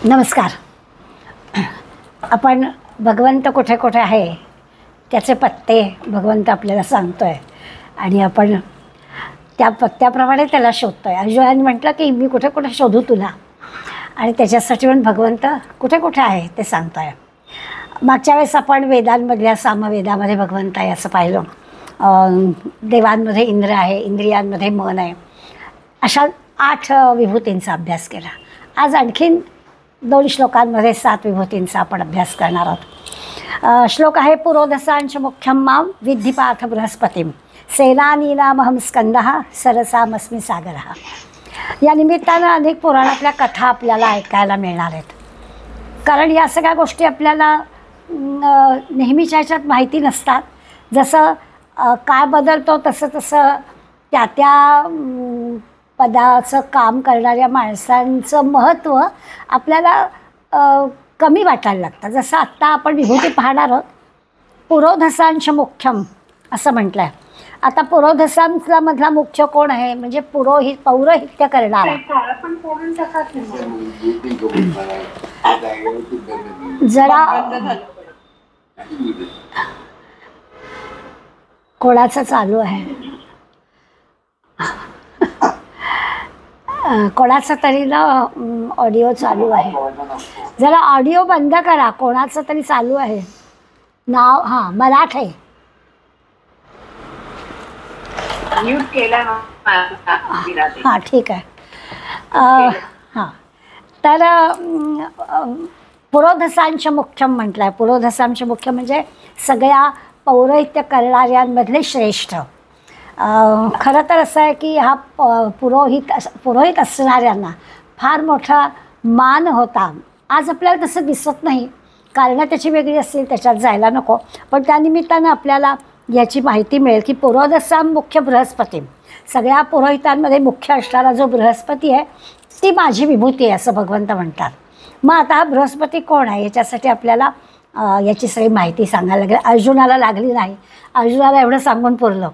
नमस्कार. आपण भगवंत कुठे कुठे आहे त्याचे पत्ते भगवंत आपल्याला सांगतो आहे आणि आपण त्या पत्त्याप्रमाणे त्याला शोधतो आहे. अर्जुनाने म्हटलं की मी कुठे कुठे शोधू तुला, आणि त्याच्यासाठी पण भगवंत कुठे कुठे आहे ते सांगतो आहे. मागच्या वेळेस आपण वेदांमधल्या सामवेदामध्ये भगवंत आहे असं पाहिलं. देवांमध्ये इंद्र आहे, इंद्रियांमध्ये मन आहे, अशा 8 विभूतींचा अभ्यास केला. आज आणखीन 2 श्लोकांमध्ये 7 विभूतींचा आपण अभ्यास करणार आहोत. श्लोक आहे पुरोधसांच मुख्यम माम विद्धी पार्थ बृहस्पतीम सेनानीनामहम स्कंदः सरसामस्मी सागरः. या निमित्तानं अनेक पुराणातल्या कथा आपल्याला ऐकायला मिळणार आहेत. कारण या सगळ्या गोष्टी आपल्याला नेहमीच्या ह्याच्यात माहिती नसतात. जसं काळ बदलतो तसं तसं त्या त्या पदाचं काम करणाऱ्या माणसांचं महत्त्व आपल्याला कमी वाटायला लागतं. जसं आत्ता आपण विभूती पाहणार आहोत. पुरोधसांश मुख्यम असं म्हटलं आहे. आता पुरोधसांचा मधला मुख्य कोण आहे, म्हणजे पौरोहित्य करणारा. जरा कोणाचं चालू आहे, कोणाचं तरी ना ऑडिओ चालू आहे. जरा ऑडिओ बंद करा. कोणाचं तरी चालू आहे. नाव हां मराठे म्यूट केला. हां ठीक आहे. हां तर पुरोधसांश मुख्यम म्हटलं आहे. पुरोधसांश मुख्य म्हणजे सगळ्या पौरोहित्य करणाऱ्यांमधले श्रेष्ठ. खरं तर असं आहे की हा पुरोहित असणाऱ्यांना फार मोठा मान होता. आज आपल्याला तसं दिसत नाही, कारणं त्याची वेगळी असतील, त्याच्यात जायला नको. पण त्यानिमित्तानं आपल्याला याची माहिती मिळेल की पुरोधसाम मुख्य बृहस्पती, सगळ्या पुरोहितांमध्ये मुख्य असणारा जो बृहस्पती आहे ती माझी विभूती आहे असं भगवंत म्हणतात. मग आता हा बृहस्पती कोण आहे याच्यासाठी आपल्याला याची सगळी माहिती सांगायला लागली. अर्जुनाला लागली नाही, अर्जुनाला एवढं सांगून पुरलं.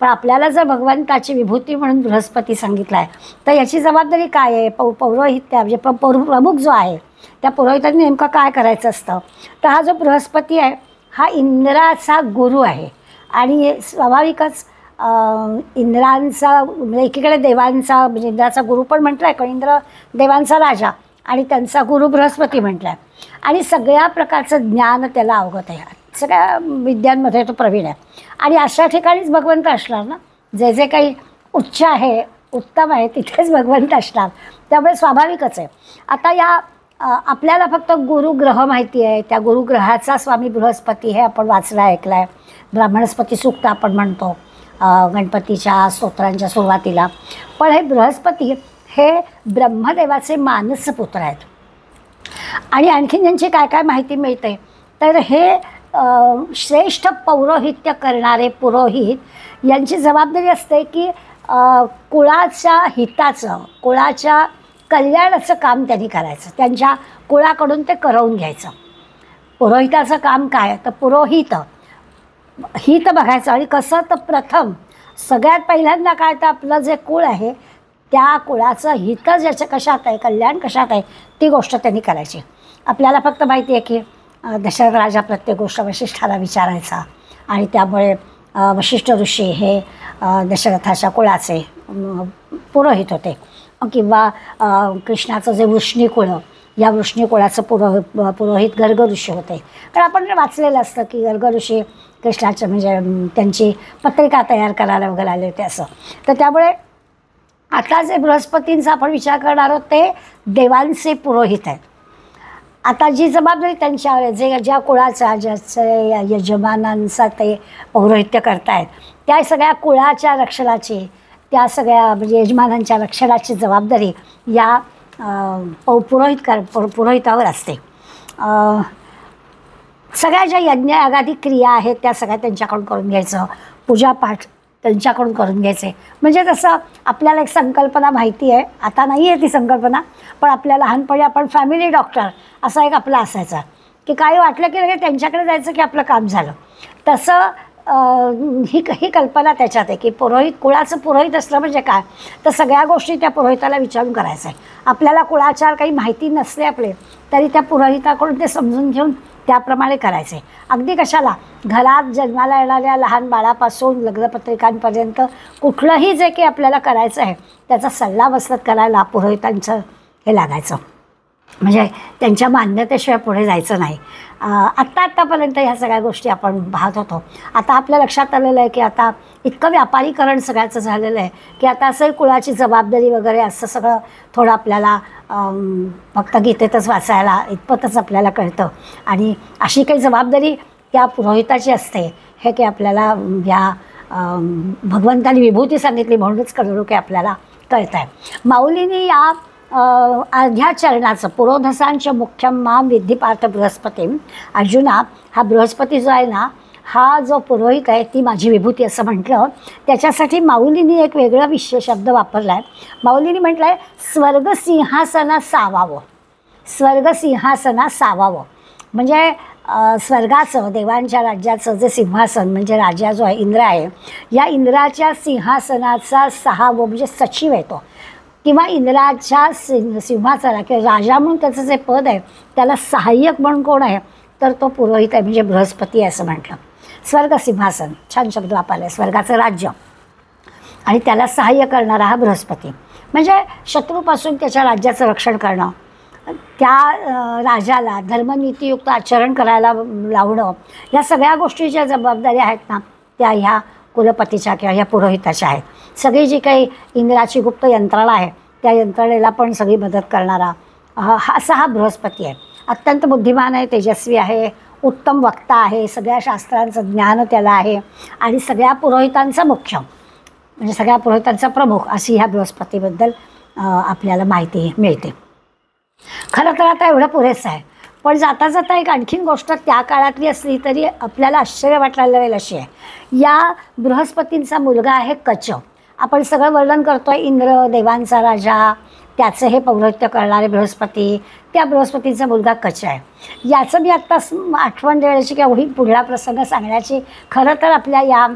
पण आपल्याला जर भगवंताची विभूती म्हणून बृहस्पती सांगितला आहे तर याची जबाबदारी काय आहे. पौरोहित्य म्हणजे प्रमुख जो आहे त्या पुरोहितांनी नेमकं काय करायचं असतं. तर हा जो बृहस्पती आहे हा इंद्राचा गुरु आहे. आणि स्वाभाविकच इंद्रांचा म्हणजे एकीकडे देवांचा म्हणजे इंद्राचा गुरु पण म्हटलं आहे, कारण इंद्र देवांचा राजा आणि त्यांचा गुरु बृहस्पती म्हटलं आहे. आणि सगळ्या प्रकारचं ज्ञान त्याला अवगत आहे, सगळ्या विद्यांमध्ये तो प्रवीण आहे. आणि अशा ठिकाणीच भगवंत असणार ना. जे जे काही उच्च आहे, उत्तम आहे, तिथेच भगवंत असणार. त्यामुळे स्वाभाविकच आहे. आता या आपल्याला फक्त गुरुग्रह माहिती आहे. त्या गुरुग्रहाचा स्वामी बृहस्पती हे आपण वाचला ऐकला आहे. ब्राह्मणस्पती सूक्त आपण म्हणतो गणपतीच्या स्तोत्रांच्या सुरुवातीला. पण हे बृहस्पती हे ब्रह्मदेवाचे मानसपुत्र आहेत. आणि आणखीन यांची काय काय माहिती मिळते तर हे श्रेष्ठ पौरोहित्य करणारे पुरोहित यांची जबाबदारी असते की कुळाच्या हिताचं, कुळाच्या कल्याणाचं काम त्यांनी करायचं. त्यांच्या कुळाकडून ते करवून घ्यायचं. पुरोहिताचं काम काय तर पुरोहित हित बघायचं. आणि कसं तर प्रथम सगळ्यात पहिल्यांदा काय तर आपलं जे कुळ आहे त्या कुळाचं हित ज्याचं कशात आहे, कल्याण कशात आहे, ती गोष्ट त्यांनी करायची. आपल्याला फक्त माहिती आहे की दशरथ राजा प्रत्येक गोष्ट वशिष्ठाला विचारायचा आणि त्यामुळे वशिष्ठ ऋषी हे दशरथाच्या कुळाचे पुरोहित होते. किंवा कृष्णाचं जे वृष्णी कुळ, या वृष्णी कुळाचं पुरोहित गर्ग ऋषी होते. कारण आपण वाचलेलं असतं की गर्ग ऋषी कृष्णाचं म्हणजे त्यांची पत्रिका तयार करायला वगैरे आले होते असं. तर त्यामुळे आता जे बृहस्पतींचा आपण विचार करणार आहोत ते देवांचे पुरोहित आहेत. आता जी जबाबदारी त्यांच्यावर आहे, जे ज्या कुळाचा ज्याचे यजमानांचा ते पौरोहित्य करतायत त्या सगळ्या कुळाच्या रक्षणाची, त्या सगळ्या म्हणजे यजमानांच्या रक्षणाची जबाबदारी या पुरोहितावर असते. सगळ्या ज्या यज्ञ यागादी क्रिया आहेत त्या सगळ्या त्यांच्याकडून करून घ्यायचं. पूजापाठ त्यांच्याकडून करून घ्यायचे. म्हणजे तसं आपल्याला एक संकल्पना माहिती आहे, आता नाही आहे ती संकल्पना, पण आपल्या लहानपणी आपण फॅमिली डॉक्टर असा एक आपला असायचा की काही वाटलं की लगेच त्यांच्याकडे जायचं की आपलं काम झालं. तसं ही कल्पना त्याच्यात आहे की पुरोहित, कुळाचं पुरोहित असलं म्हणजे काय, तर सगळ्या गोष्टी त्या पुरोहिताला विचारून करायचं आहे. आपल्याला कुळाचार काही माहिती नसले आपले तरी त्या पुरोहिताकडून ते समजून घेऊन त्याप्रमाणे करायचे. अगदी कशाला, घरात जन्माला येणाऱ्या लहान बाळापासून लग्नपत्रिकांपर्यंत कुठलंही जे काही आपल्याला करायचं आहे त्याचा सल्लामसलत करायला पुरोहितांचं हे लागायचं, म्हणजे त्यांच्या मान्यतेशिवाय पुढे जायचं नाही. आत्तापर्यंत ह्या सगळ्या गोष्टी आपण पाहत होतो. आता आपल्या लक्षात आलेलं आहे की आता इतकं व्यापारीकरण सगळ्याचं झालेलं आहे की आता असंही कुळाची जबाबदारी वगैरे असं सगळं थोडं आपल्याला फक्त गीतेतच वाचायला इतपतच आपल्याला कळतं. आणि अशी काही जबाबदारी त्या पुरोहिताची असते हे की आपल्याला या भगवंतानी विभूती सांगितली म्हणूनच कळलं की आपल्याला कळतं आहे. माऊलींनी या अर्ध्या चरणाचं पुरोधसांच मुख्यम माम विद्धी पार्थ बृहस्पतीम, अर्जुना हा बृहस्पती जो आहे ना, हा जो पुरोहित आहे ती माझी विभूती असं म्हटलं. त्याच्यासाठी माऊलींनी एक वेगळा विशेष शब्द वापरला आहे. माऊलींनी म्हटलं आहे स्वर्गसिंहासना सावावं. स्वर्गसिंहासना सावावं म्हणजे स्वर्गाचं, देवांच्या राज्याचं जे सिंहासन म्हणजे राजा जो आहे, इंद्र आहे, या इंद्राच्या सिंहासनाचा सहावं म्हणजे सचिव आहे तो, किंवा इंद्राच्या सिंहासना किंवा राजा म्हणून त्याचं जे पद आहे त्याला सहाय्यक म्हणून कोण आहे, तर तो पुरोहित आहे म्हणजे बृहस्पती आहे असं म्हटलं. स्वर्ग सिंहासन छान शब्द वापरला आहे, स्वर्गाचं राज्य, आणि त्याला सहाय्य करणारा हा बृहस्पती. म्हणजे शत्रूपासून त्याच्या राज्याचं रक्षण करणं, त्या राजाला धर्मनीतीयुक्त आचरण करायला लावणं, या सगळ्या गोष्टी ज्या जबाबदाऱ्या आहेत ना त्या ह्या कुलपतीच्या किंवा ह्या पुरोहिताच्या आहेत. सगळी जी काही इंद्राची गुप्त यंत्रणा आहे त्या यंत्रणेला पण सगळी मदत करणारा असा हा बृहस्पती आहे. अत्यंत बुद्धिमान आहे, तेजस्वी आहे, उत्तम वक्ता आहे, सगळ्या शास्त्रांचं ज्ञान त्याला आहे, आणि सगळ्या पुरोहितांचा मुख्य म्हणजे सगळ्या पुरोहितांचा प्रमुख अशी ह्या बृहस्पतीबद्दल आपल्याला माहिती मिळते. खरं तर आता एवढं पुरेसं आहे. पण जाता जाता एक आणखीन गोष्ट त्या काळातली असली तरी आपल्याला आश्चर्य वाटायला लागेल अशी आहे. या बृहस्पतींचा मुलगा आहे कच. आपण सगळं वर्णन करतो आहे इंद्र, देवांचा राजा, त्याचं हे पौरोहित्य करणारे बृहस्पती, त्या बृहस्पतीचा मुलगा कच आहे. याचं मी आत्ता आठवण देण्याची किंवा पुढला प्रसंग सांगण्याची खरं तर आपल्या या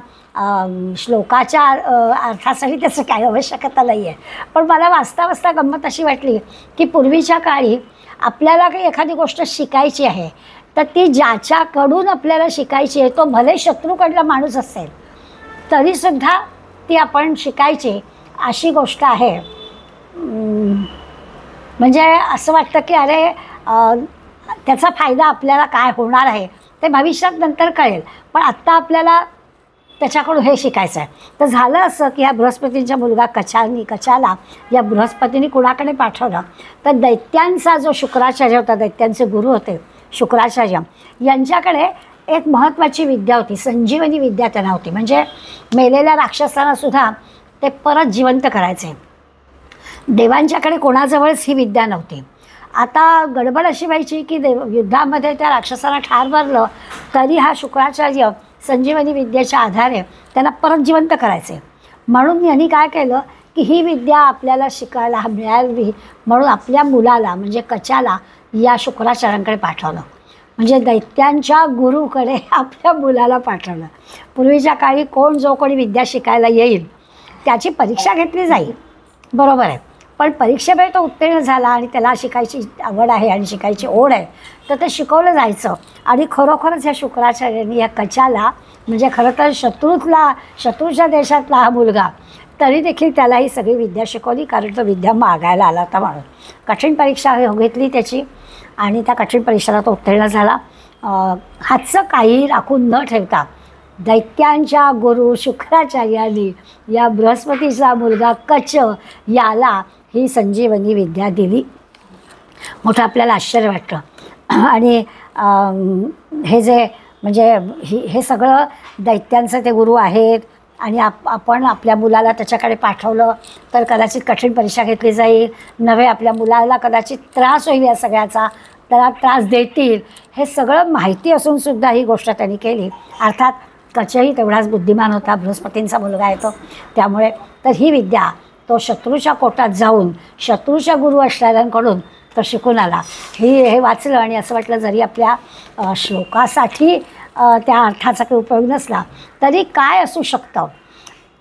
श्लोकाच्या अर्थासाठी त्याचं काही आवश्यकता नाही आहे. पण मला वाचता वाचता गंमत अशी वाटली की पूर्वीच्या काळी आपल्याला काही एखादी गोष्ट शिकायची आहे तर ती ज्याच्याकडून आपल्याला शिकायची आहे तो भले शत्रूकडला माणूस असेल तरीसुद्धा ती आपण शिकायची अशी गोष्ट आहे. म्हणजे असं वाटतं की अरे त्याचा फायदा आपल्याला काय होणार आहे ते भविष्यात नंतर कळेल, पण आत्ता आपल्याला त्याच्याकडून हे शिकायचं आहे. तर झालं असं की ह्या बृहस्पतींचा मुलगा कचाला या बृहस्पतीने कुणाकडे पाठवलं तर दैत्यांचा जो शुक्राचार्य होता, दैत्यांचे गुरु होते शुक्राचार्य, यांच्याकडे एक महत्त्वाची विद्या होती, संजीवनी विद्या त्यांना होती. म्हणजे मेलेल्या राक्षसांनासुद्धा ते परत जिवंत करायचे. देवांच्याकडे कोणाजवळच ही विद्या नव्हती. आता गडबड अशी व्हायची की युद्धामध्ये त्या राक्षसांना ठार मारलं तरी हा शुक्राचार्य संजीवनी विद्येच्या आधारे त्यांना परत जिवंत करायचे. म्हणून यांनी काय केलं की ही विद्या आपल्याला शिकायला मिळावी म्हणून आपल्या मुलाला म्हणजे कचाला या शुक्राचार्यांकडे पाठवलं. म्हणजे दैत्यांच्या गुरुकडे आपल्या मुलाला पाठवलं. पूर्वीच्या काळी कोण जो कोणी विद्या शिकायला येईल त्याची परीक्षा घेतली जाईल, बरोबर आहे, पण परीक्षेमध्ये तो उत्तीर्ण झाला आणि त्याला शिकायची आवड आहे आणि शिकायची ओढ आहे तर ते शिकवलं जायचं. आणि खरोखरच या शुक्राचार्यांनी या कचाला म्हणजे खरं तर शत्रूच्या देशातला हा मुलगा तरी देखील त्याला ही सगळी विद्या शिकवली, कारण तो विद्या मागायला आला होता म्हणून. कठीण परीक्षा घेतली त्याची आणि त्या कठीण परीक्षेला तो उत्तीर्ण झाला. हातचं काही राखून न ठेवता दैत्यांच्या गुरु शुक्राचार्यांनी या बृहस्पतीचा मुलगा कच याला ही संजीवनी विद्या दिली. मोठं आपल्याला आश्चर्य वाटतं. आणि हे जे म्हणजे हे सगळं दैत्यांचं ते गुरु आहेत आणि आपण आपल्या मुलाला त्याच्याकडे पाठवलं तर कदाचित कठीण परीक्षा घेतली जाईल, नव्हे आपल्या मुलाला कदाचित त्रास होईल, या सगळ्याचा त्याला त्रास देतील, हे सगळं माहिती असूनसुद्धा ही गोष्ट त्यांनी केली. अर्थात कचही तेवढाच बुद्धिमान होता, बृहस्पतींचा मुलगा आहे तो, त्यामुळे तर ही विद्या तो शत्रूच्या कोटात जाऊन शत्रूच्या गुरु असणाऱ्यांकडून तो शिकून आला. हे वाचलं आणि असं वाटलं जरी आपल्या श्लोकासाठी त्या अर्थाचा काही उपयोग नसला तरी काय असू शकतं.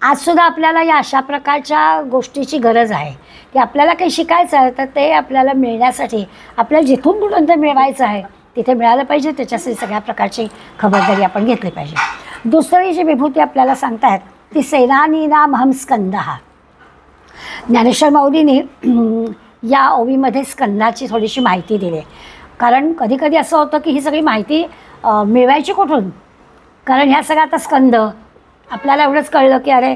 आजसुद्धा आपल्याला या अशा प्रकारच्या गोष्टीची गरज आहे की आपल्याला काही शिकायचं आहे तर ते आपल्याला मिळण्यासाठी आपल्याला जिथून कुठून ते मिळवायचं आहे तिथे मिळालं पाहिजे. त्याच्यासाठी सगळ्या प्रकारची खबरदारी आपण घेतली पाहिजे. दुसरी जी विभूती आपल्याला सांगतायत ती सेनानीनाम हम स्कंदः. ज्ञानेश्वर माऊलींनी या ओवीमध्ये स्कंदाची थोडीशी माहिती दिली. कारण कधीकधी असं होतं की ही सगळी माहिती मिळवायची कुठून, कारण ह्या सगळ्या आता स्कंद आपल्याला एवढंच कळलं की अरे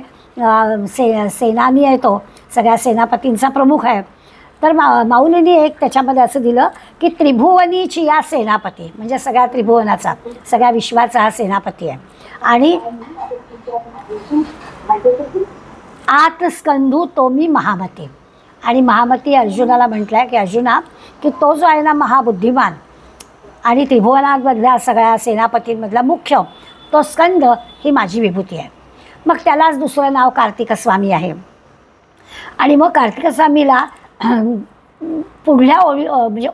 सेनानी आहे, तो सगळ्या सेनापतींचा प्रमुख आहे. तर माऊलींनी एक त्याच्यामध्ये असं दिलं की त्रिभुवनीची या सेनापती, म्हणजे सगळ्या त्रिभुवनाचा सगळ्या विश्वाचा हा सेनापती आहे. आणि आत स्कंधू तो मी महामती. आणि महामती अर्जुनाला म्हटलं आहे की अर्जुना की तो जो आहे ना महाबुद्धिमान आणि त्रिभुवनांमधल्या सगळ्या सेनापतींमधला मुख्य तो स्कंद ही माझी विभूती आहे. मग त्यालाच दुसरं नाव कार्तिकस्वामी आहे. आणि मग कार्तिकस्वामीला पुढल्या म्हणजे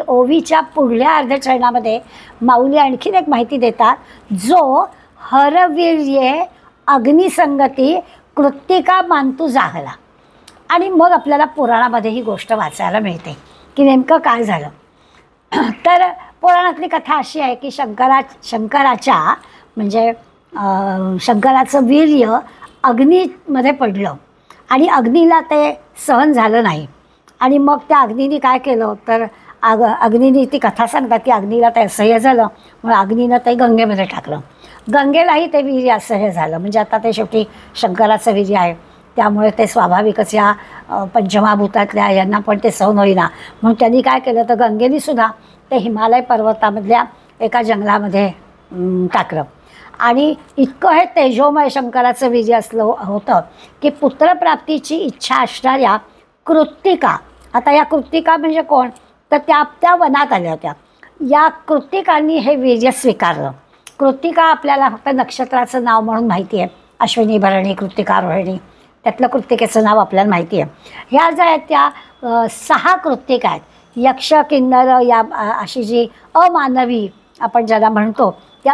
ओवीच्या पुढल्या अर्धचरणामध्ये माऊली आणखीन एक माहिती देतात, जो हरवीर्ये अग्निसंगती कृत्तिका मांतू जाहला. आणि मग आपल्याला पुराणामध्ये ही गोष्ट वाचायला मिळते की नेमकं काय झालं. तर पुराणातली कथा अशी आहे की शंकराच्या म्हणजे शंकराचं वीर्य अग्नीमध्ये पडलं आणि अग्नीला ते सहन झालं नाही. आणि मग त्या अग्नीने काय केलं तर अग्नीने ती कथा सांगतात की अग्नीला ते असह्य झालं म्हणून अग्नीनं ते गंगेमध्ये टाकलं. गंगेलाही ते वीर्य असह्य झालं, म्हणजे आता ते शेवटी शंकराचं वीर्य आहे त्यामुळे ते स्वाभाविकच या पंचमहाभूतातल्या यांना पण ते सहन होईना म्हणून त्यांनी काय केलं तर गंगेनीसुद्धा ते हिमालय पर्वतामधल्या एका जंगलामध्ये टाकलं. आणि इतकं हे तेजोमय शंकराचं वीर्य असलं होतं की पुत्रप्राप्तीची इच्छा असणाऱ्या कृत्तिका, आता या कृत्तिका म्हणजे कोण तर त्या वनात आल्या होत्या. या कृत्तिकांनी हे वीर्य स्वीकारलं. कृत्तिका आपल्याला फक्त नक्षत्राचं नाव म्हणून माहिती आहे, अश्विनी भरणी कृत्तिका रोहिणी, त्यातलं कृत्तिकेचं नाव आपल्याला माहिती आहे. ह्या ज्या आहेत त्या 6 कृत्तिका आहेत. यक्ष किन्नर या अशी जी अमानवी आपण ज्याला म्हणतो त्या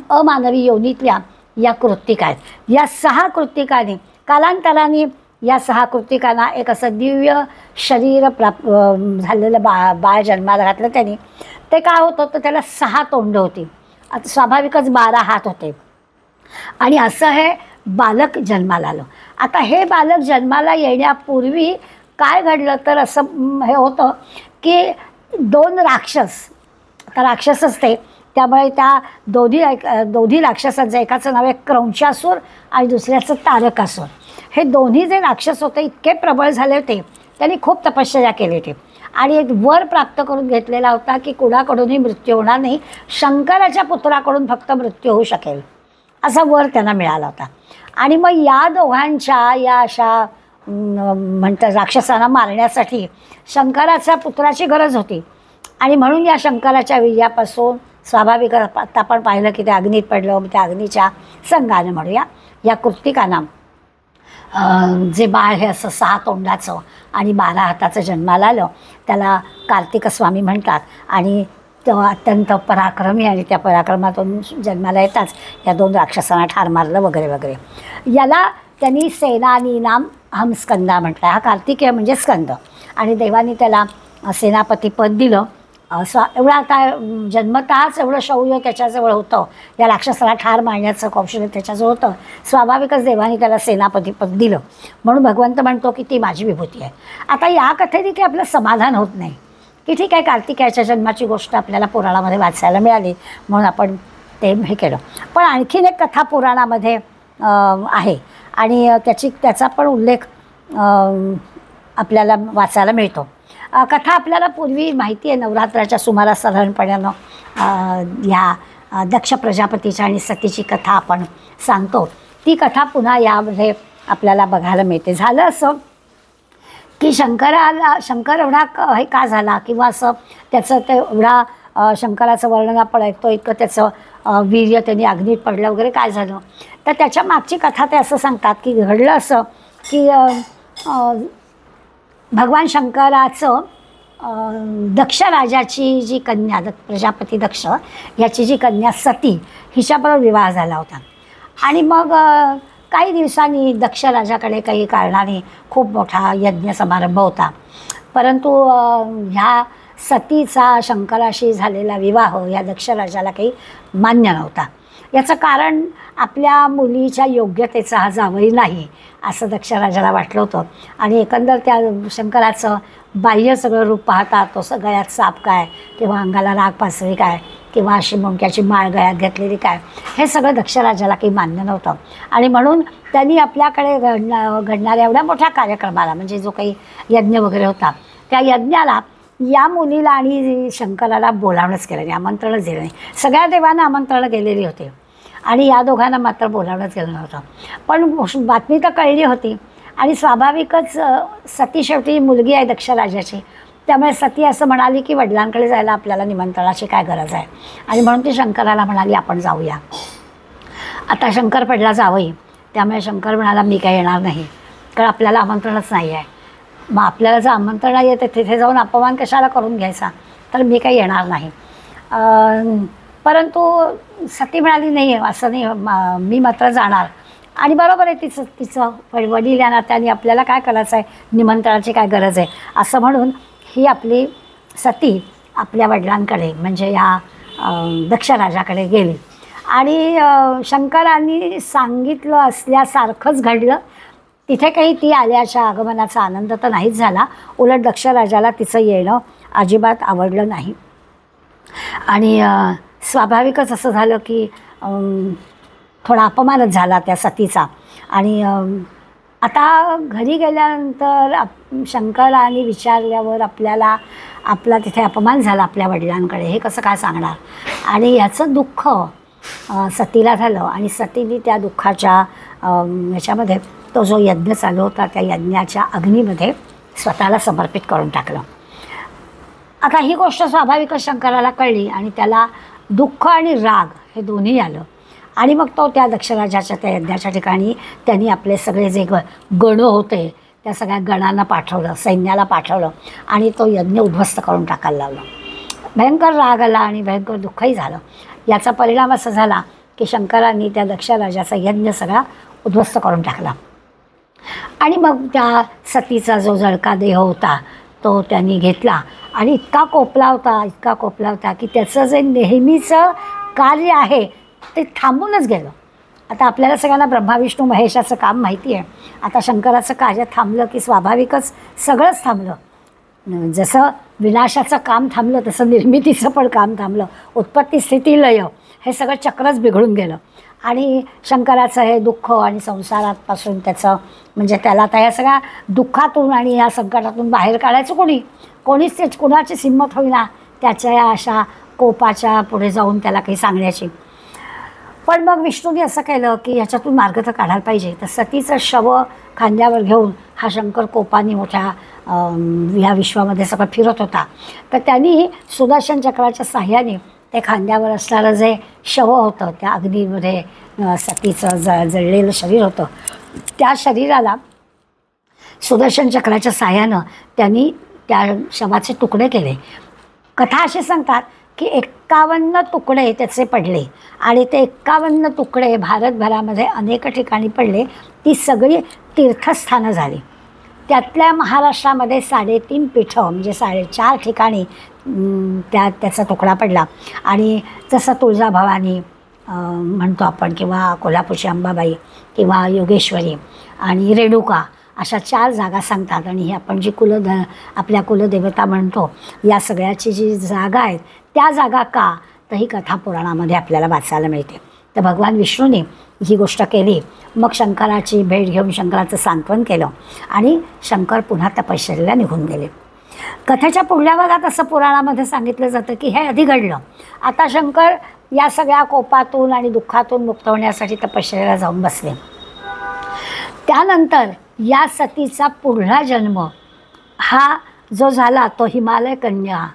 अमानवी योनीतल्या या कृत्तिका आहेत. या 6 कृत्तिकांनी कालांतराने या 6 कृत्तिकांना एक असं दिव्य शरीर झालेलं बाळ जन्माला घातलं त्यांनी. ते काय होतं तर त्याला 6 तोंड होती, आता स्वाभाविकच 12 हात होते. आणि असं हे बालक जन्माला आलं. आता हे बालक जन्माला येण्यापूर्वी काय घडलं तर असं हे होतं की 2 राक्षस, आता राक्षस असते त्यामुळे त्या दोन्ही राक्षसांचं एकाचं नाव आहे क्रौंचासूर आणि दुसऱ्याचं तारकासूर. हे दोन्ही जे राक्षस होते इतके प्रबळ झाले होते, त्यांनी खूप तपश्चर्या केली होती आणि एक वर प्राप्त करून घेतलेला होता की कुणाकडूनही मृत्यू होणार नाही, शंकराच्या पुत्राकडून फक्त मृत्यू होऊ शकेल असा वर त्यांना मिळाला होता. आणि मग या दोघांच्या या अशा म्हणतात राक्षसांना मारण्यासाठी शंकराच्या पुत्राची गरज होती. आणि म्हणून या शंकराच्या वीर्यापासून स्वाभाविक आता आपण पाहिलं की ते अग्नीत पडलं, त्या अग्नीच्या संगाने म्हणूया या कृत्तिकांना जे बाळ हे असं 6 तोंडाचं आणि 12 हाताचं जन्माला आलं त्याला कार्तिकस्वामी म्हणतात. आणि तो अत्यंत पराक्रमी आणि त्या पराक्रमातून जन्माला येताच या 2 राक्षसांना ठार मारलं वगैरे वगैरे. याला त्यांनी सेनानीनाम हम स्कंदा म्हटलं. हा कार्तिकेय म्हणजे स्कंद. आणि देवानी त्याला सेनापती पद दिलं. एवढा आता जन्मतःच एवढं शौर्य त्याच्याजवळ होतं, या राक्षसाला ठार मारण्याचं कौशल्य त्याच्याजवळ होतं, स्वाभाविकच देवाने त्याला सेनापती पद दिलं. म्हणून भगवंत म्हणतो की ती माझी विभूती आहे. आता या कथेने काही आपलं समाधान होत नाही की ठीक आहे कार्तिकेयाच्या जन्माची गोष्ट आपल्याला पुराणामध्ये वाचायला मिळाली म्हणून आपण ते हे केलं. पण आणखीन एक कथा पुराणामध्ये आहे आणि त्याचा पण उल्लेख आपल्याला वाचायला मिळतो. कथा आपल्याला पूर्वी माहिती आहे, नवरात्राच्या सुमारास साधारणपणानं ह्या दक्ष प्रजापतीच्या आणि सतीची कथा आपण सांगतो. ती कथा पुन्हा यामध्ये आपल्याला बघायला मिळते. झालं असं की शंकर एवढा हे का झाला किंवा असं त्याचं ते एवढा शंकराचं वर्णन आपण ऐकतो इतकं त्याचं वीर्य त्यांनी अग्नीत पडलं वगैरे काय झालं तर त्याच्या मागची कथा ते असं सांगतात की घडलं असं की भगवान शंकराचं दक्ष राजाची जी कन्या प्रजापती दक्ष ह्याची जी कन्या सती हिच्याबरोबर विवाह झाला होता. आणि मग काही दिवसांनी दक्ष राजाकडे काही कारणाने खूप मोठा यज्ञ समारंभ होता. परंतु ह्या सतीचा शंकराशी झालेला विवाह या दक्ष राजाला काही मान्य नव्हता. याचं कारण आपल्या मुलीच्या योग्यतेचा हा जावई नाही असं दक्ष राजाला वाटलं होतं. आणि एकंदर त्या शंकराचं बाह्य सगळं रूप पाहता तो गळ्यात साप काय किंवा अंगाला राग पासळी काय किंवा अशी मुंक्याची माळ गळ्यात घेतलेली काय हे सगळं दक्ष राजाला काही मान्य नव्हतं. आणि म्हणून त्यांनी आपल्याकडे घडणाऱ्या एवढ्या मोठ्या कार्यक्रमाला म्हणजे जो काही यज्ञ वगैरे होता त्या यज्ञाला या मुलीला आणि शंकराला बोलावणंच केलं नाही, आमंत्रणच दिलं नाही. सगळ्या देवांना आमंत्रणं गेलेली होती आणि या दोघांना मात्र बोलावणंच गेलं नव्हतं. पण बातमी तर कळली होती आणि स्वाभाविकच सती शेवटी मुलगी आहे दक्ष राजाची, त्यामुळे सती असं म्हणाली की वडिलांकडे जायला आपल्याला निमंत्रणाची काय गरज आहे. आणि म्हणून ती शंकराला म्हणाली आपण जाऊया. आता शंकर पडला जावई, त्यामुळे शंकर म्हणाला मी काय येणार नाही कारण आपल्याला आमंत्रणच नाही आहे. मग आपल्याला जर आमंत्रण येते तिथे जाऊन अपमान कशाला करून घ्यायचा, तर मी काही येणार नाही. परंतु सती म्हणाली नाही असं नाही, मी मात्र जाणार. आणि बरोबर आहे तिचं वडील या नात्याने आपल्याला काय करायचं आहे, निमंत्रणाची काय गरज आहे असं म्हणून ही आपली सती आपल्या वडिलांकडे म्हणजे ह्या दक्ष राजाकडे गेली. आणि शंकरांनी सांगितलं असल्यासारखंच घडलं. तिथे काही ती आल्याच्या आगमनाचा आनंद तर नाहीच झाला, उलट दक्ष राजाला तिचं येणं अजिबात आवडलं नाही. आणि स्वाभाविकच असं झालं की थोडा अपमानच झाला त्या सतीचा. आणि आता घरी गेल्यानंतर शंकराने विचारल्यावर आपल्याला आपला तिथे अपमान झाला आपल्या वडिलांकडे हे कसं काय सांगणार. आणि याचं दुःख सतीला झालं आणि सतीने त्या दुःखाच्या ह्याच्यामध्ये तो जो यज्ञ चालू होता त्या यज्ञाच्या अग्नीमध्ये स्वतःला समर्पित करून टाकलं. आता ही गोष्ट स्वाभाविकच शंकराला कळली आणि त्याला दुःख आणि राग हे दोन्ही आलं. आणि मग तो त्या दक्षराजाच्या त्या यज्ञाच्या ठिकाणी त्यांनी आपले सगळे जे गण होते त्या सगळ्या गणांना पाठवलं, सैन्याला पाठवलं आणि तो यज्ञ उद्ध्वस्त करून टाकायला लावला. भयंकर राग आला आणि भयंकर दुःखही झालं. याचा परिणाम असा झाला की शंकरांनी त्या दक्षराजाचा यज्ञ सगळा उद्ध्वस्त करून टाकला. आणि मग त्या सतीचा जो जळका देह होता तो त्यांनी घेतला आणि इतका कोपला होता की त्याचं जे नेहमीचं कार्य आहे ते थांबूनच गेलं. आता आपल्याला सगळ्यांना ब्रह्मा विष्णू महेशाचं काम माहिती आहे. आता शंकराचं कार्य थांबलं की स्वाभाविकच सगळंच थांबलं. जसं विनाशाचं काम थांबलं तसं निर्मितीचं पण काम थांबलं. उत्पत्ती स्थिती लय हे सगळं चक्रच बिघडून गेलं. आणि शंकराचं हे दुःख आणि संसारापासून त्याचं म्हणजे त्याला आता या सगळ्या दुःखातून आणि या संकटातून बाहेर काढायचं कोणीच कुणाचीच हिंमत होईना त्याच्या या अशा कोपाच्या पुढे जाऊन त्याला काही सांगण्याची. पण मग विष्णूने असं केलं की ह्याच्यातून मार्ग तर काढायला पाहिजे. तर सतीचं शव खांद्यावर घेऊन हा शंकर कोपाने मोठ्या ह्या विश्वामध्ये सगळं फिरत होता. तर त्यांनी सुदर्शन चक्राच्या साह्याने ते खांद्यावर असणारं जे शव होतं त्या अग्नीमध्ये सतीचं जळलेलं शरीर होतं त्या शरीराला सुदर्शन चक्राच्या साह्यानं त्यांनी त्या शवाचे तुकडे केले. कथा अशी सांगतात की 51 तुकडे त्याचे पडले आणि ते 51 तुकडे भारतभरामध्ये अनेक ठिकाणी पडले. ती सगळी तीर्थस्थानं झाली. त्यातल्या महाराष्ट्रामध्ये 3.5 पीठं म्हणजे 4.5 ठिकाणी त्याचा तुकडा पडला. आणि जसं तुळजाभवानी म्हणतो आपण किंवा कोल्हापूरची अंबाबाई किंवा योगेश्वरी आणि रेणुका अशा 4 जागा सांगतात. आणि ही आपण जी आपल्या कुलदेवता म्हणतो या सगळ्याची जी जागा आहेत त्या जागा का तर ही कथा पुराणामध्ये आपल्याला वाचायला मिळते. तर भगवान विष्णूने ही गोष्ट केली. मग शंकराची भेट घेऊन शंकराचं सांत्वन केलं आणि शंकर पुन्हा तपश्चर्येला निघून गेले. कथेच्या पुढल्या भागात असं पुराणामध्ये सांगितलं जातं की हे आधी घडलं. आता शंकर या सगळ्या कोपातून आणि दुःखातून मुक्त होण्यासाठी तपश्चर्येला जाऊन बसले. त्यानंतर या सतीचा पुढला जन्म हा जो झाला तो हिमालय कन्या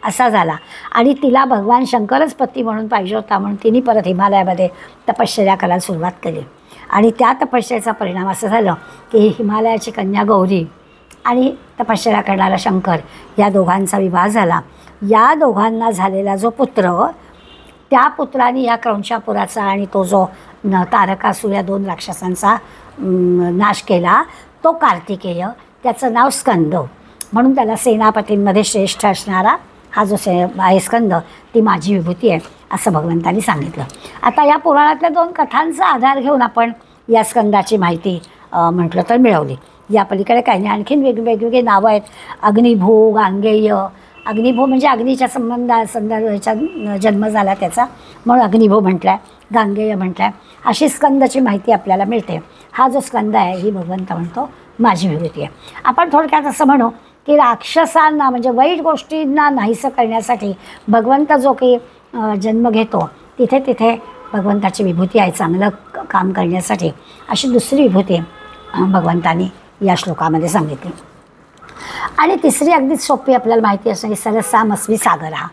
असा झाला. आणि तिला भगवान शंकरच पती म्हणून पाहिजे होता म्हणून तिने परत हिमालयामध्ये तपश्चर्या करायला सुरुवात केली. आणि त्या तपश्चर्याचा परिणाम असं झालं की हिमालयाची कन्या गौरी आणि तपश्चर्या करणारा शंकर या दोघांचा विवाह झाला. या दोघांना झालेला जो पुत्र, त्या पुत्राने या क्रौंचापुराचा आणि तो जो तारकासूर या 2 राक्षसांचा नाश केला, तो कार्तिकेय. त्याचं नाव स्कंद, म्हणून त्याला सेनापतींमध्ये श्रेष्ठ असणारा हा जो आहे स्कंद, ती माझी विभूती आहे असं भगवंतांनी सांगितलं. आता या पुराणातल्या 2 कथांचा आधार घेऊन आपण या स्कंदाची माहिती म्हटलं तर मिळवली. या पलीकडे काही नाही, आणखीन वेगवेगळी नावं आहेत. अग्निभू, गांगेय. अग्निभू म्हणजे अग्नीच्या संदर्भाचा जन्म झाला त्याचा, म्हणून अग्निभू म्हटलं आहे, गांगेय म्हटलं आहे. अशी स्कंदाची माहिती आपल्याला मिळते. हा जो स्कंद आहे ही भगवंत म्हणतो माझी विभूती आहे. आपण थोडक्यात असं म्हणू की राक्षसांना म्हणजे वाईट गोष्टींना नाहीसं करण्यासाठी भगवंत जो काही जन्म घेतो, तिथे तिथे भगवंताची विभूती आहे चांगलं काम करण्यासाठी. अशी दुसरी विभूती भगवंतांनी या श्लोकामध्ये सांगितली. आणि तिसरी अगदीच सोपी आपल्याला माहिती असते की सरसामस्वी सागरा.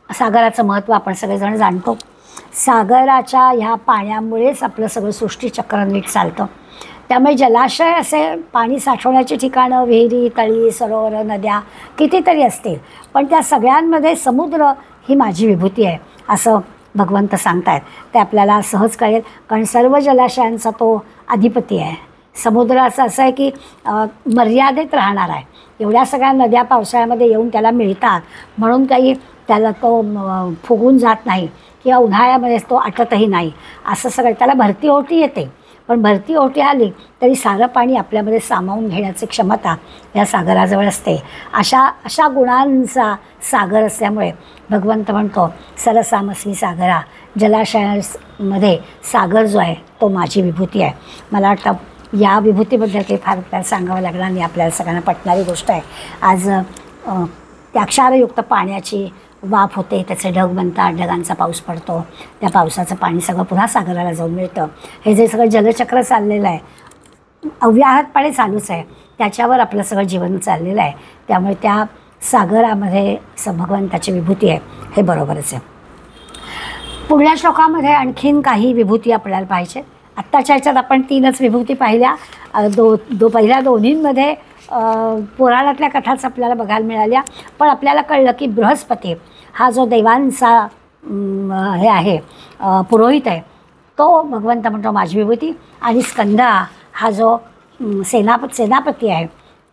सागराचं महत्त्व आपण सगळेजण जाणतो. सागराच्या ह्या पाण्यामुळेच आपलं सगळं सृष्टीचक्र नीट चालतं. त्यामुळे जलाशय असे पाणी साठवण्याची ठिकाणं, विहिरी, तळी, सरोवर, नद्या कितीतरी असतील, पण त्या सगळ्यांमध्ये समुद्र ही माझी विभूती आहे असं भगवंत सांगतायत. ते आपल्याला सहज कळेल, कारण सर्व जलाशयांचा तो अधिपती आहे. समुद्राचं असं आहे की मर्यादित राहणार आहे. एवढ्या सगळ्या नद्या पावसाळ्यामध्ये येऊन त्याला मिळतात, म्हणून काही त्याला तो फुगून जात नाही किंवा उन्हाळ्यामध्ये तो आटतही नाही. असं सगळं त्याला भरती ओहोटी येते, पण भरती ओहोटी आली तरी सारं पाणी आपल्यामध्ये सामावून घेण्याची क्षमता या सागराजवळ असते. अशा गुणांचा सागर असल्यामुळे भगवंत म्हणतो सरसामस्वी सागरा. जलाशयामध्ये सागर जो आहे तो माझी विभूती आहे. मला वाटतं या विभूतीबद्दल काही फार आपल्याला सांगावं लागणार नाही, आपल्याला सगळ्यांना पटणारी गोष्ट आहे. आज त्या क्षारयुक्त पाण्याची वाफ होते, त्याचे ढग बनतात, ढगांचा पाऊस पडतो, त्या पावसाचं पाणी सगळं पुन्हा सागराला जाऊन मिळतं. हे जे सगळं जलचक्र चाललेलं आहे, अव्याहतपणे चालूच आहे, त्याच्यावर आपलं सगळं जीवन चाललेलं आहे. त्यामुळे त्या सागरामध्ये भगवंताची विभूती आहे हे बरोबरच आहे. पुढल्या श्लोकामध्ये आणखीन काही विभूती आपल्याला पाहिजे. आत्ताच्या ह्याच्यात आपण 3च विभूती पाहिल्या. पहिल्या दोन्हींमध्ये पुराणातल्या कथाच आपल्याला बघायला मिळाल्या, पण आपल्याला कळलं की बृहस्पती हा जो देवांचा हे आहे पुरोहित आहे, तो भगवंत म्हणतो माझी विभूती. आणि स्कंद हा जो सेनापती आहे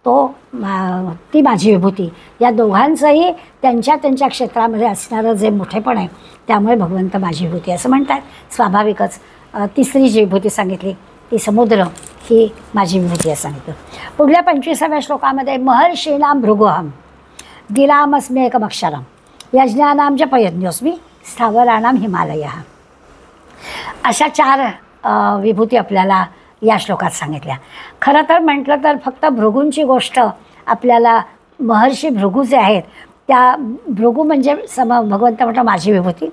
तो ती माझी विभूती. या दोघांचंही त्यांच्या त्यांच्या क्षेत्रामध्ये असणारं जे मोठेपण आहे त्यामुळे भगवंत माझी विभूती असं म्हणतात. स्वाभाविकच तिसरी जी विभूती सांगितली ती समुद्र ही माझी विभूती असं सांगितलं. पुढल्या 25व्या श्लोकामध्ये महर्षीणाम भृगोहम दिलामस्मेकमक्षरम यज्ञानाम जपयज्ञोस्मी स्थावराणाम हिमालय. अशा 4 विभूती आपल्याला या श्लोकात सांगितल्या. खरं तर म्हटलं तर फक्त भृगूंची गोष्ट आपल्याला महर्षी भृगू जे आहेत त्या भृगू म्हणजे भगवंत म्हणतो माझी विभूती.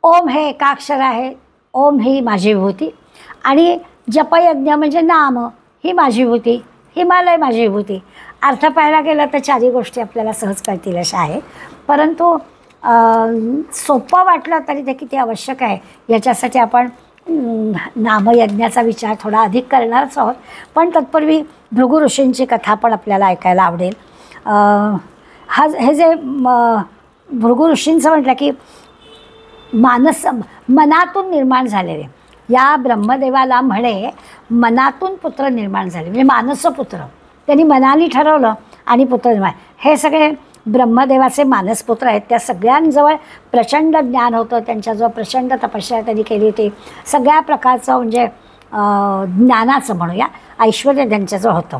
ओम हे एकाक्षर आहे, ओम ही माझी विभूती. आणि जपयज्ञ म्हणजे नाम ही माझी विभूती, हिमालय माझी विभूती. अर्थ पाहायला गेलं तर 4ही गोष्टी आपल्याला सहज कळतील अशा आहे, परंतु सोपं वाटलं तरी ते किती आवश्यक आहे याच्यासाठी आपण नामयज्ञाचा विचार थोडा अधिक करणारच आहोत. पण तत्पूर्वी भृगु ऋषींची कथा पण आपल्याला ऐकायला आवडेल. हे जे भृगु ऋषींचं म्हटलं की मनातून निर्माण झालेले, या ब्रह्मदेवाला म्हणे मनातून पुत्र निर्माण झाले, म्हणजे मानसपुत्र त्यांनी मनाने ठरवलं आणि पुत्र निर्माण. हे सगळे ब्रह्मदेवाचे मानसपुत्र आहेत. त्या सगळ्यांजवळ प्रचंड ज्ञान होतं, त्यांच्याजवळ प्रचंड तपश्चर्या त्यांनी केली होती. सगळ्या प्रकारचं म्हणजे ज्ञानाचं म्हणूया ऐश्वर्य त्यांच्याजवळ होतं.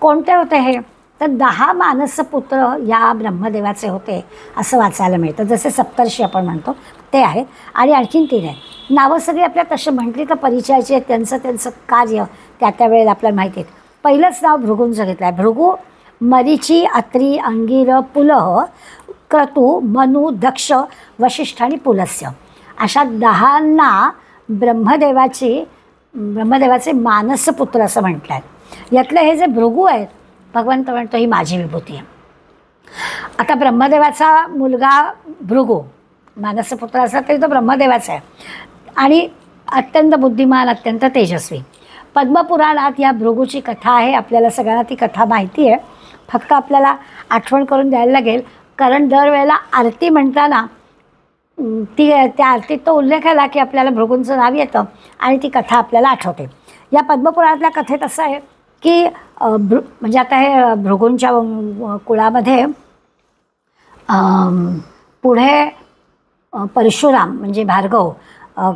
कोणते होते हे तर 10 मानसपुत्र या ब्रह्मदेवाचे होते असं वाचायला मिळतं. जसे सप्तर्षी आपण म्हणतो ते आहेत. आणि आणखीन 3 आहेत. नावं सगळी आपल्या तसे म्हटली तर परिचयाची आहेत, त्यांचं कार्य त्या वेळेला आपल्याला माहिती आहे. पहिलंच नाव भृगूंचं घेतलं आहे. भृगू, मरीची, अत्री, अंगिर, पुलह, क्रतू, मनु, दक्ष, वशिष्ठ आणि पुलस्य अशा 10 ब्रह्मदेवाचे मानसपुत्र असं म्हटलं आहे. यातले हे जे भृगू आहेत भगवंत म्हणतो ही माझी विभूती आहे. आता ब्रह्मदेवाचा मुलगा भृगू मानसपुत्र असला तरी तो ब्रह्मदेवाचा आहे आणि अत्यंत बुद्धिमान, अत्यंत तेजस्वी. पद्मपुराणात या भृगूची कथा आहे. आपल्याला सगळ्यांना ती कथा माहिती आहे, फक्त आपल्याला आठवण करून द्यायला लागेल, कारण दरवेळेला आरती म्हणताना त्या आरतीत तो उल्लेख आला की आपल्याला भृगूंचं नाव येतं आणि ती कथा आपल्याला आठवते. या पद्मपुराणातल्या कथेत असं आहे की म्हणजे आता हे भृगूंच्या कुळामध्ये पुढे परशुराम म्हणजे भार्गव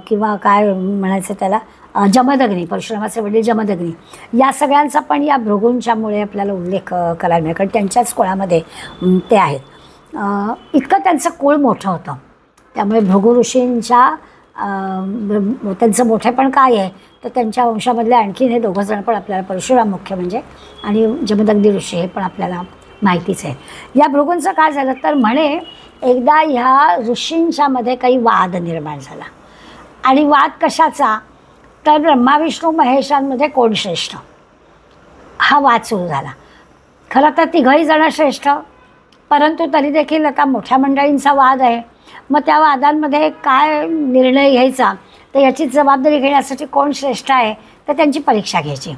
किंवा काय म्हणायचं त्याला जमदग्नी, परशुरामाचे वडील जमदग्नी, या सगळ्यांचा पण या भृगूंच्यामुळे आपल्याला उल्लेख करायला मिळेल, कारण त्यांच्याच कुळामध्ये ते आहेत. इतकं त्यांचं कुळ मोठं होतं, त्यामुळे भृगू ऋषींच्या त्यांचं मोठेपण काय आहे तर त्यांच्या वंशामधले आणखीन हे दोघंजण पण आपल्याला, परशुराम मुख्य म्हणजे आणि जमदग्नी ऋषी हे पण आपल्याला माहितीच आहे. या भृगूंचं काय झालं तर म्हणे एकदा ह्या ऋषींच्यामध्ये काही वाद निर्माण झाला, आणि वाद कशाचा तर ब्रह्मा विष्णू महेशांमध्ये कोण श्रेष्ठ हा वाद सुरू झाला. खरं तर तिघही जण श्रेष्ठ, परंतु तरी देखील आता मोठ्या मंडळींचा वाद आहे. मग त्या वादांमध्ये काय निर्णय घ्यायचा तर याची जबाबदारी घेण्यासाठी कोण श्रेष्ठ आहे तर त्यांची परीक्षा घ्यायची.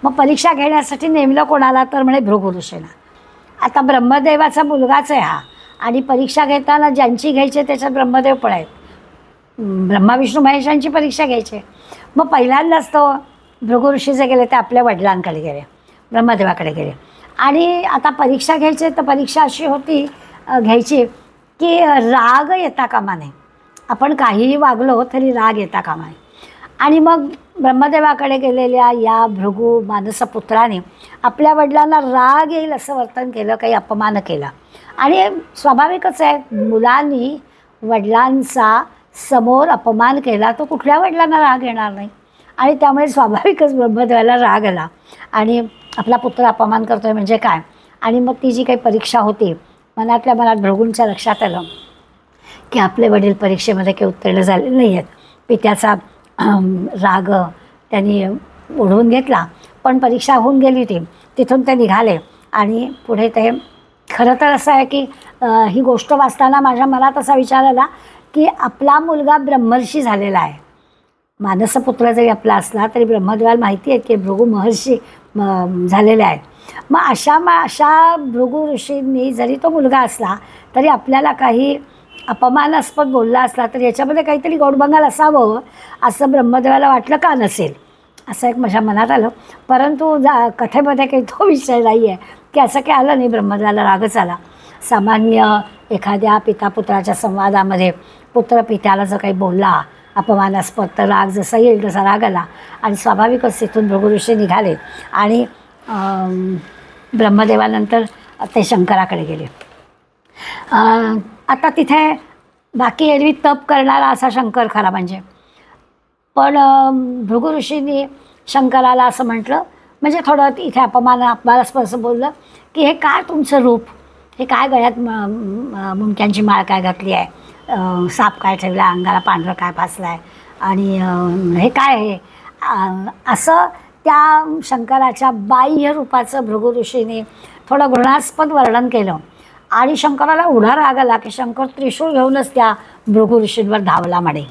मग परीक्षा घेण्यासाठी नेमलं कोणाला तर म्हणे भृगू ऋषींना. आता ब्रह्मदेवाचा मुलगाच आहे हा, आणि परीक्षा घेताना ज्यांची घ्यायची त्याच्यात ब्रह्मदेव पण आहेत, ब्रह्मा विष्णू महेशांची परीक्षा घ्यायची. मग पहिल्यांदाच तो भृगू ऋषी जे गेले ते आपल्या वडिलांकडे गेले, ब्रह्मदेवाकडे गेले, आणि आता परीक्षा घ्यायची. तर परीक्षा अशी होती घ्यायची की राग येता कामा नये, आपण काहीही वागलो तरी राग येता कामा नये. आणि मग ब्रह्मदेवाकडे गेलेल्या या भृगू मानसपुत्राने आपल्या वडिलांना राग येईल असं वर्तन केलं, काही अपमान केला. आणि स्वाभाविकच आहे, मुलांनी वडिलांचा समोर अपमान केला तो कुठल्या वडिलांना राग येणार नाही, आणि त्यामुळे स्वाभाविकच ब्रह्मदेवाला राग आला आणि आपला पुत्र अपमान करतोय म्हणजे काय. आणि मग ती जी काही परीक्षा होती, मनातल्या मनात भृगूंच्या लक्षात आलं की आपले वडील परीक्षेमध्ये काही उत्तीर्ण झालेले नाही आहेत. पित्याचा राग त्यांनी ओढवून घेतला, पण परीक्षा होऊन गेली होती. तिथून ते निघाले आणि पुढे ते, खरं तर असं आहे की ही गोष्ट वाचताना माझ्या मनात असा विचार आला की आपला मुलगा ब्रह्मर्षी झालेला आहे. मानसपुत्र जरी आपला असला तरी ब्रह्मदेवाला माहिती आहे की भृगू महर्षी झालेले आहेत. मग अशा भृगू ऋषींनी जरी तो मुलगा असला तरी आपल्याला काही अपमानास्पद बोलला असला तर याच्यामध्ये काहीतरी गोडबंगाल असावं असं ब्रह्मदेवाला वाटलं का नसेल, असं एक माझ्या मनात आलं. परंतु कथेमध्ये काही तो विषय नाही आहे की असं काही आलं नाही, ब्रह्मदेवाला रागच आला. सामान्य एखाद्या पितापुत्राच्या संवादामध्ये पुत्र पित्याला जर काही बोलला अपमानास्पद तर राग जसा येईल तसा राग आला, आणि स्वाभाविकच तिथून भृगू ऋषी निघाले आणि ब्रह्मदेवानंतर ते शंकराकडे गेले. आता तिथे बाकी एरवी तप करणारा असा शंकर खरा म्हणजे, पण भृगू ऋषींनी शंकराला असं म्हटलं, म्हणजे थोडं इथे अपमानास्पद असं बोललं की हे काय तुमचं रूप, हे काय गळ्यात मुंक्यांची माळ काय घातली आहे, साप काय ठेवला, अंगाला पांढरं काय फासलं आहे, आणि हे काय आहे. असं त्या शंकराच्या बाह्य रूपाचं भृगू ऋषीने थोडं घृणास्पद वर्णन केलं, आणि शंकराला एवढा राग आला की शंकर त्रिशूळ घेऊनच त्या भृगू ऋषींवर धावला म्हणे.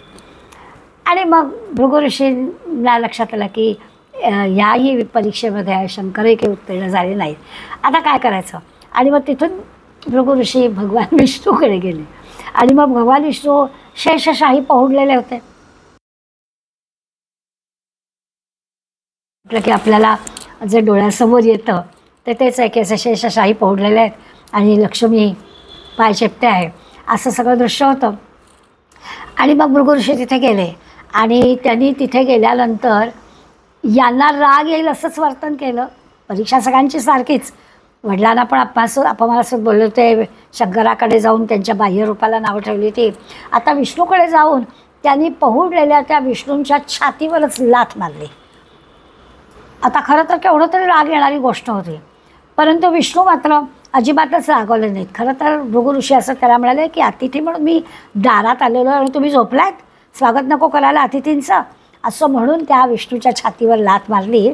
आणि मग भृगू ऋषींना लक्षात आलं की याही परीक्षेमध्ये शंकरही काही उत्तीर्ण झाले नाहीत, आता काय करायचं. आणि मग तिथून भृगू ऋषी भगवान विष्णूकडे गेले, आणि मग भगवान विष्णू शेषशाही पहुडलेले होते. म्हटलं की आपल्याला जे डोळ्यासमोर येतं ते तेच आहे की असे शेषशाही पहुडलेले आहेत आणि लक्ष्मी पाय चेपते आहे, असं सगळं दृश्य होतं. आणि मग भृगू ऋषी तिथे गेले, आणि त्यांनी तिथे गेल्यानंतर यांना राग येईल असंच वर्तन केलं. परीक्षा सगळ्यांची सारखीच, वडिलांना पण अपमानास्पद बोलले होते, शंकराकडे जाऊन त्यांच्या बाह्य रूपाला नावं ठेवली होती. आता विष्णूकडे जाऊन त्यांनी पहुडलेल्या त्या विष्णूंच्या छातीवरच लाथ मारली. आता खरं तर केवढं तरी राग येणारी गोष्ट होती, परंतु विष्णू मात्र अजिबातच रागवले नाहीत. खरं तर भृगू ऋषी असं त्याला म्हणाले की अतिथी म्हणून मी दारात आलेलो आणि तुम्ही झोपलात, स्वागत नको करायला अतिथींचं, असं म्हणून त्या विष्णूच्या छातीवर लाथ मारली.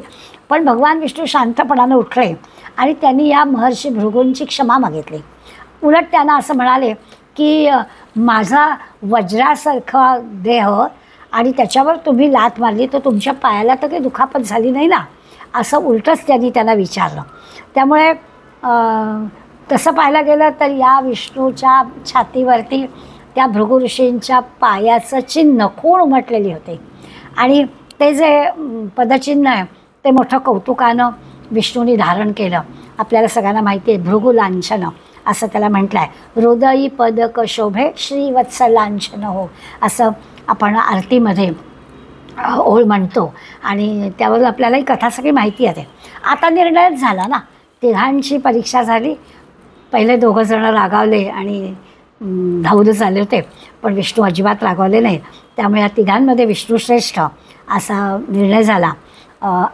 पण भगवान विष्णू शांतपणानं उठले आणि त्यांनी या महर्षी भृगूंची क्षमा मागितली. उलट त्यांना असं म्हणाले की माझा वज्रासारखा देह आणि त्याच्यावर तुम्ही लाथ मारली तर तुमच्या पायाला तर काही दुखापत झाली नाही ना, असं उलटंच त्यांना विचारलं. त्यामुळे तसं पाहायला गेलं तर या विष्णूच्या छातीवरती त्या भृगु ऋषींच्या पायाचं चिन्ह खूण उमटलेली होते. आणि ते जे पदचिन्ह आहे ते मोठं कौतुकानं विष्णूंनी धारण केलं. आपल्याला सगळ्यांना माहिती आहे भृगु लांछन असं त्याला म्हटलं आहे. हृदयी पदक शोभे श्रीवत्स लांछन हो, असं आपण आरतीमध्ये ओळ म्हणतो. आणि त्यावर आपल्याला ही कथा सगळी माहिती आहे. आता निर्णयच झाला ना, तिघांची परीक्षा झाली. पहिले दोघं जणं रागावले आणि धावून चालले होते, पण विष्णू अजिबात रागावले नाही. त्यामुळे या तिघांमध्ये विष्णुश्रेष्ठ असा निर्णय झाला.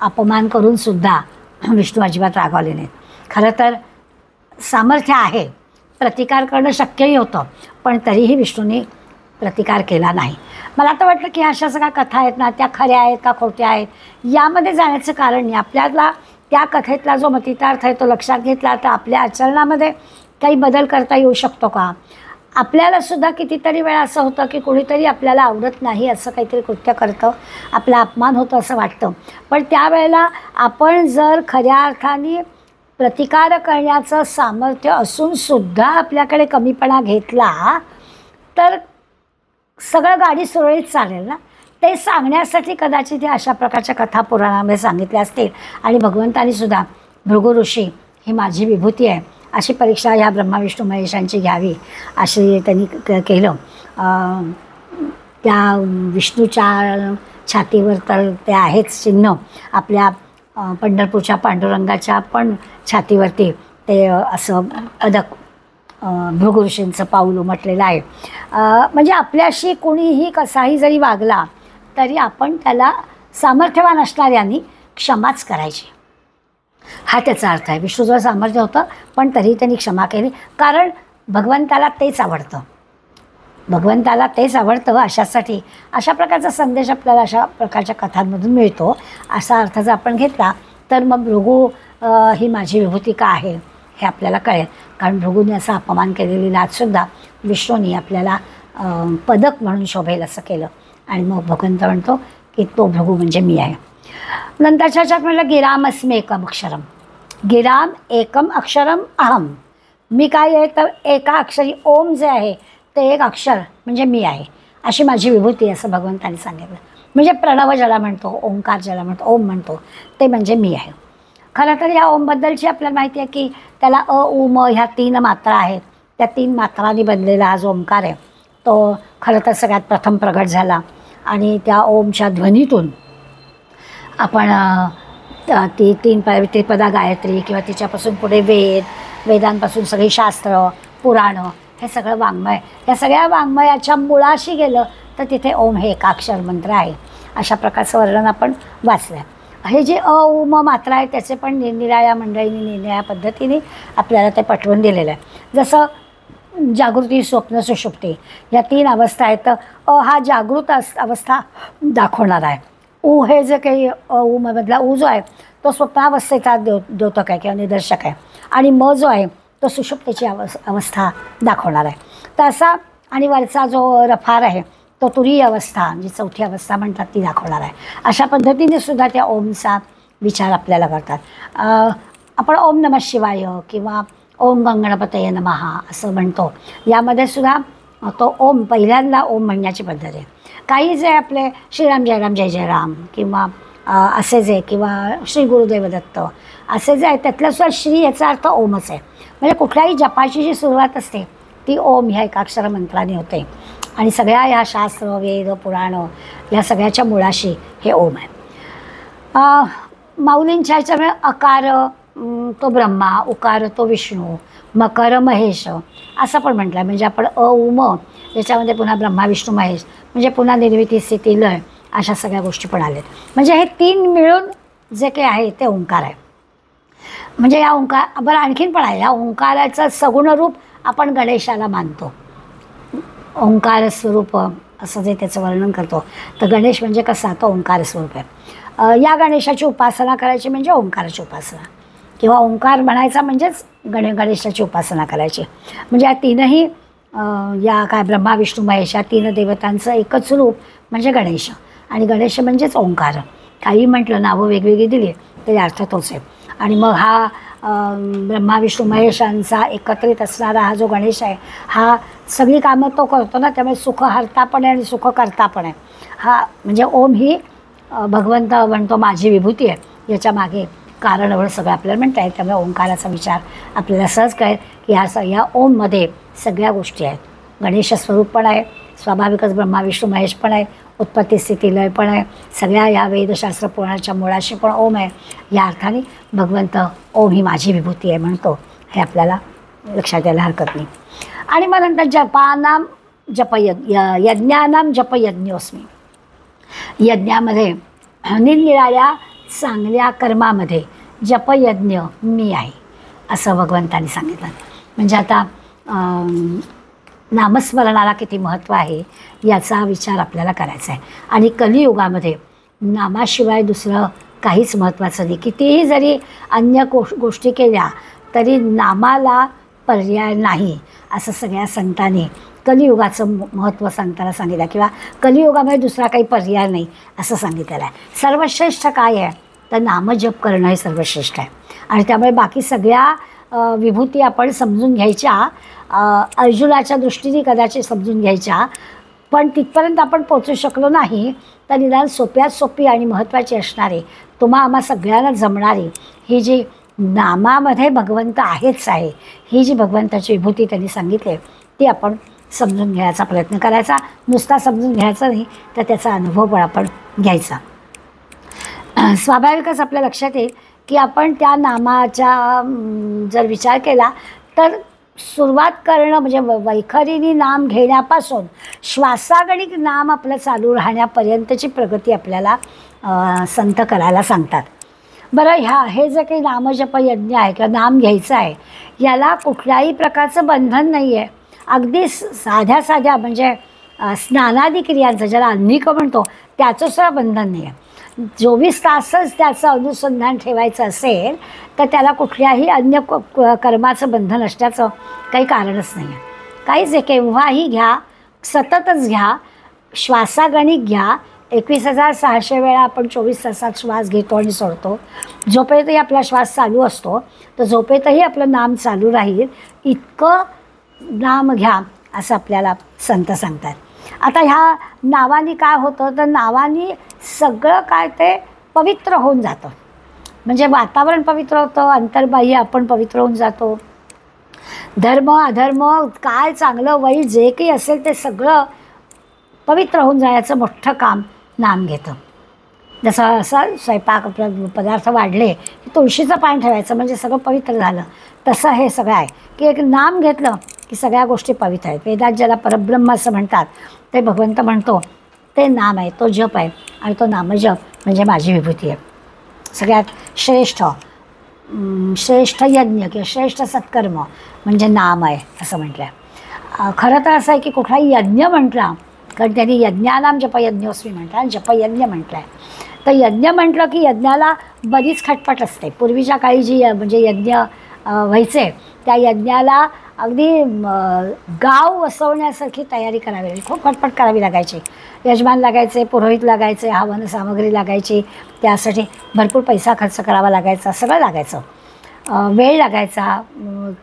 अपमान करूनसुद्धा विष्णू अजिबात रागावले नाहीत. खरं तर सामर्थ्य आहे, प्रतिकार करणं शक्यही होतं, पण तरीही विष्णूंनी प्रतिकार केला नाही. मला तर वाटलं की अशा सगळ्या कथा आहेत ना, त्या खऱ्या आहेत का खोट्या आहेत यामध्ये जाण्याचं कारण नाही. आपल्याला त्या कथेतला जो मतितार्थ आहे तो लक्षात घेतला तर आपल्या आचरणामध्ये काही बदल करता येऊ शकतो का. आपल्यालासुद्धा कितीतरी वेळा असं होतं की कोणीतरी आपल्याला आवडत नाही असं काहीतरी कृत्य करतं, आपला अपमान होतो असं वाटतं. पण त्यावेळेला आपण जर खऱ्या अर्थाने प्रतिकार करण्याचं सामर्थ्य असूनसुद्धा आपल्याकडे कमीपणा घेतला तर सगळं गाडी सुरळीत चालेल ना. ते सांगण्यासाठी कदाचित हे अशा प्रकारच्या कथा पुराणामध्ये सांगितल्या असतील. आणि भगवंतानी सुद्धा भृगु ऋषी ही माझी विभूती आहे अशी परीक्षा ह्या ब्रह्मा विष्णू महेशांची घ्यावी अशी त्यांनी केलं. त्या विष्णूच्या छातीवर तर ते आहेच चिन्ह. आपल्या पंढरपूरच्या पांडुरंगाच्या पण छातीवरती ते असं पदक भृगु ऋषींचं पाऊल उमटलेलं आहे. म्हणजे आपल्याशी कोणीही कसाही जरी वागला तरी आपण त्याला सामर्थ्यवान असणाऱ्यांनी क्षमाच करायची, हा त्याचा अर्थ आहे. विष्णूजवळ सामर्थ्य होतं पण तरीही त्यांनी क्षमा केली, कारण भगवंताला तेच आवडतं. भगवंताला तेच आवडतं. अशासाठी अशा प्रकारचा संदेश आपल्याला अशा प्रकारच्या कथांमधून मिळतो. असा अर्थ जर आपण घेतला तर मग भृगु ही माझी विभूती का आहे हे आपल्याला कळेल. कारण भृगूने असा अपमान केलेली लाचसुद्धा विष्णूंनी आपल्याला पदक म्हणून शोभेल असं केलं. आणि मग भगवंत म्हणतो की तो भृगू म्हणजे मी आहे. नंतरच्या ह्याच्यात म्हटलं गिरामस्मी एकम अक्षरम, गिराम एकम अक्षरम अहम. मी काय आहे तर एका अक्षरी ओम जे आहे ते एक अक्षर म्हणजे मी आहे, अशी माझी विभूती असं भगवंतांनी सांगितलं. म्हणजे प्रणव ज्याला म्हणतो, ओंकार ज्याला म्हणतो, ओम म्हणतो ते म्हणजे मी आहे. खरं तर या ओमबद्दलची आपल्याला माहिती आहे की त्याला अ उ म ह्या 3 मात्रा आहेत. त्या 3 मात्रांनी बनलेला हा जो ओंकार आहे तो खरं तर सगळ्यात प्रथम प्रगट झाला. आणि त्या ओमच्या ध्वनीतून आपण ती 3 पदा गायत्री किंवा तिच्यापासून पुढे वेदांपासून सगळी शास्त्र पुराणं हे सगळं वाङ्मय, या सगळ्या वाङ्मयाच्या मुळाशी गेलं तर तिथे ओम हे एकाक्षर मंत्र आहे. अशा प्रकारचं वर्णन आपण वाचलं आहे. हे जे अ उ म मात्रा आहे त्याचे पण निरनिराळ्या मंडळींनी निरनिराळ्या पद्धतीने आपल्याला ते पटवून दिलेलं आहे. जसं जागृती, स्वप्न, सुषुप्ती या 3 अवस्था आहेत. तर अ हा जागृत अवस्था दाखवणार आहे. उ हे जे काही अ उ मधला उ जो आहे तो स्वप्नावस्थेचा द्योतक आहे किंवा निदर्शक आहे. आणि म जो आहे तो सुषुप्तीची अवस्था दाखवणार आहे. तर असा आणि वरचा जो रफार आहे तो तुरीय अवस्था जी 4थी अवस्था म्हणतात ती दाखवणार आहे. अशा पद्धतीने सुद्धा त्या ओमचा विचार आपल्याला करतात. आपण ओम नमः शिवाय किंवा ओम गंगणपतये नमः असं म्हणतो. यामध्ये सुद्धा तो ओम पहिल्यांदा ओम म्हणण्याची पद्धत आहे. काही जे आपले श्रीराम जय राम जय जय राम किंवा असे जे किंवा श्री गुरुदेव दत्त असे जे आहे त्यातलं सुद्धा श्री याचा अर्थ ओमच आहे. म्हणजे कुठल्याही जपाची जी सुरुवात असते ती ओम ह्या एकाक्षर मंत्राने होते. आणि सगळ्या ह्या शास्त्र, वेद, पुराणं या सगळ्याच्या मुळाशी हे ओम आहे. माऊलींच्या ह्याच्यामुळे अकार तो ब्रह्मा, उकार तो विष्णू, मकर महेश असं पण म्हटलं आहे. म्हणजे आपण अ उ म याच्यामध्ये पुन्हा ब्रह्मा विष्णू महेश म्हणजे पुन्हा निर्मिती स्थिती लय अशा सगळ्या गोष्टी पण आल्यात. म्हणजे हे 3 मिळून जे काही आहे ते ओंकार आहे. म्हणजे या ओंकार बरं आणखीन पण आहे. या ओंकाराचं सगुण रूप आपण गणेशाला मानतो. ओंकार स्वरूप असं जे त्याचं वर्णन करतो तर गणेश म्हणजे कसा तो ओंकार स्वरूप आहे. या गणेशाची उपासना करायची म्हणजे ओंकाराची उपासना किंवा ओंकार म्हणायचा म्हणजेच गणेशाची उपासना करायची. म्हणजे या 3ही या काय ब्रह्मा विष्णू महेश या 3 देवतांचं एकच रूप म्हणजे गणेश. आणि गणेश म्हणजेच ओंकार. काही म्हटलं नावं वेगवेगळी दिली तरी अर्थ तोच आहे. आणि मग हा ब्रह्मा विष्णू महेशांचा एकत्रित असणारा हा जो गणेश आहे हा सगळी कामं तो करतो ना, त्यामुळे सुखहर्ता पण आहे आणि सुखकर्ता पण आहे. हा म्हणजे ओम ही भगवंत म्हणतो माझी विभूती आहे, याच्या मागे कारण एवढं सगळं आपल्याला म्हणता येईल. त्यामुळे ओंकाराचा विचार आपल्याला सहज कळेल की ह्या ओममध्ये सगळ्या गोष्टी आहेत. गणेश स्वरूप पण आहे, स्वाभाविकच ब्रह्मा विष्णू महेश पण आहे, उत्पत्ती स्थिती लय पण आहे, सगळ्या ह्या वेदशास्त्र पुराणाच्या मुळाशी पण ओम आहे. या अर्थाने भगवंत ओम ही माझी विभूती आहे म्हणतो, हे आपल्याला लक्षात यायला हरकत नाही. आणि मग नंतर जपानाम यज्ञानाम जपयज्ञोस्मी. यज्ञामध्ये निरनिराळ्या चांगल्या कर्मामध्ये जपयज्ञ मी आहे असं भगवंतांनी सांगितलं. म्हणजे आता नामस्मरणाला किती महत्त्व आहे याचा विचार आपल्याला करायचा आहे. आणि कलियुगामध्ये नामाशिवाय दुसरं काहीच महत्त्वाचं नाही. कितीही जरी अन्य गोष्टी केल्या तरी नामाला पर्याय नाही असं सगळ्या संतांनी कलियुगाचं महत्त्व सांगताना सांगितलं, किंवा कलियुगामध्ये दुसरा काही पर्याय नाही असं सांगितलेलं आहे. सर्वश्रेष्ठ काय आहे तर नामजप करणं हे सर्वश्रेष्ठ आहे. आणि त्यामुळे बाकी सगळ्या विभूती आपण समजून घ्यायच्या, अर्जुनाच्या दृष्टीने कदाचित समजून घ्यायच्या, पण तिथपर्यंत आपण पोचू शकलो नाही तर निदान सोप्यात सोपी आणि महत्त्वाची असणारी, तुम्हा आम्हा सगळ्यांना जमणारी ही जी नामामध्ये भगवंत आहेच आहे, ही जी भगवंताची विभूती त्यांनी सांगितली ती आपण समजून घ्यायचा प्रयत्न करायचा. नुसता समजून घ्यायचा नाही तर त्याचा अनुभव पण आपण घ्यायचा. स्वाभाविकच आपल्या लक्षात येईल की आपण त्या नामाचा जर विचार केला तर सुरुवात करणं म्हणजे वैखरीने नाम घेण्यापासून श्वासागणिक नाम आपलं चालू राहण्यापर्यंतची प्रगती आपल्याला संत करायला सांगतात. बरं, हे जे काही नामजप यज्ञ आहे किंवा नाम घ्यायचं आहे याला कुठल्याही प्रकारचं बंधन नाही आहे. अगदी साध्या म्हणजे स्नानादी क्रियांचं, ज्याला अन्निक म्हणतो, त्याचं सुद्धा बंधन नाही आहे. 24 तासच त्याचं अनुसंधान ठेवायचं असेल तर त्याला कुठल्याही अन्य कर्माचं बंधन असण्याचं काही कारणच नाही आहे. काहीच आहे, केव्हाही घ्या, सततच घ्या, श्वासागणिक घ्या. 21,600 वेळा आपण 24 तासात श्वास घेतो आणि सोडतो. झोपेतही आपला श्वास चालू असतो, तर झोपेतही आपलं नाम चालू राहील इतकं नाम घ्या असं आपल्याला संत सांगतात. आता ह्या नावानी काय होतं तर नावानी सगळं काय ते पवित्र होऊन जातं. म्हणजे वातावरण पवित्र होतं, अंतर्बाह्य आपण पवित्र होऊन जातो. धर्म अधर्म काय चांगलं वाईट जे काही असेल ते सगळं पवित्र होऊन जायचं मोठं काम नाम घेतं. जसं असं स्वयंपाक पदार्थ वाढले की तुळशीचं पान ठेवायचं म्हणजे सगळं पवित्र झालं, तसं हे सगळं आहे की एक नाम घेतलं की सगळ्या गोष्टी पवित्र आहेत. वेदात ज्याला परब्रह्म असं म्हणतात ते भगवंत म्हणतो ते नाम आहे, तो जप आहे. आणि तो नामजप म्हणजे माझी विभूती आहे. सगळ्यात श्रेष्ठ यज्ञ किंवा श्रेष्ठ सत्कर्म म्हणजे नाम आहे असं म्हटलं आहे. खरं तर असं आहे की कुठलाही यज्ञ म्हटला, कारण त्यांनी यज्ञानाम जपयज्ञोस्मी म्हटलं आणि जपयज्ञ म्हटलं आहे. तर यज्ञ म्हटलं की यज्ञाला बरीच खटपट असते. पूर्वीच्या काळी जी म्हणजे यज्ञ व्हायचे त्या यज्ञाला अगदी गाव वसवण्यासारखी तयारी करावी लागली, खूप खटपट करावी लागायची. यजमान लागायचे, पुरोहित लागायचे, हवन सामग्री लागायची, त्यासाठी भरपूर पैसा खर्च करावा लागायचा, सगळं लागायचं, वेळ लागायचा,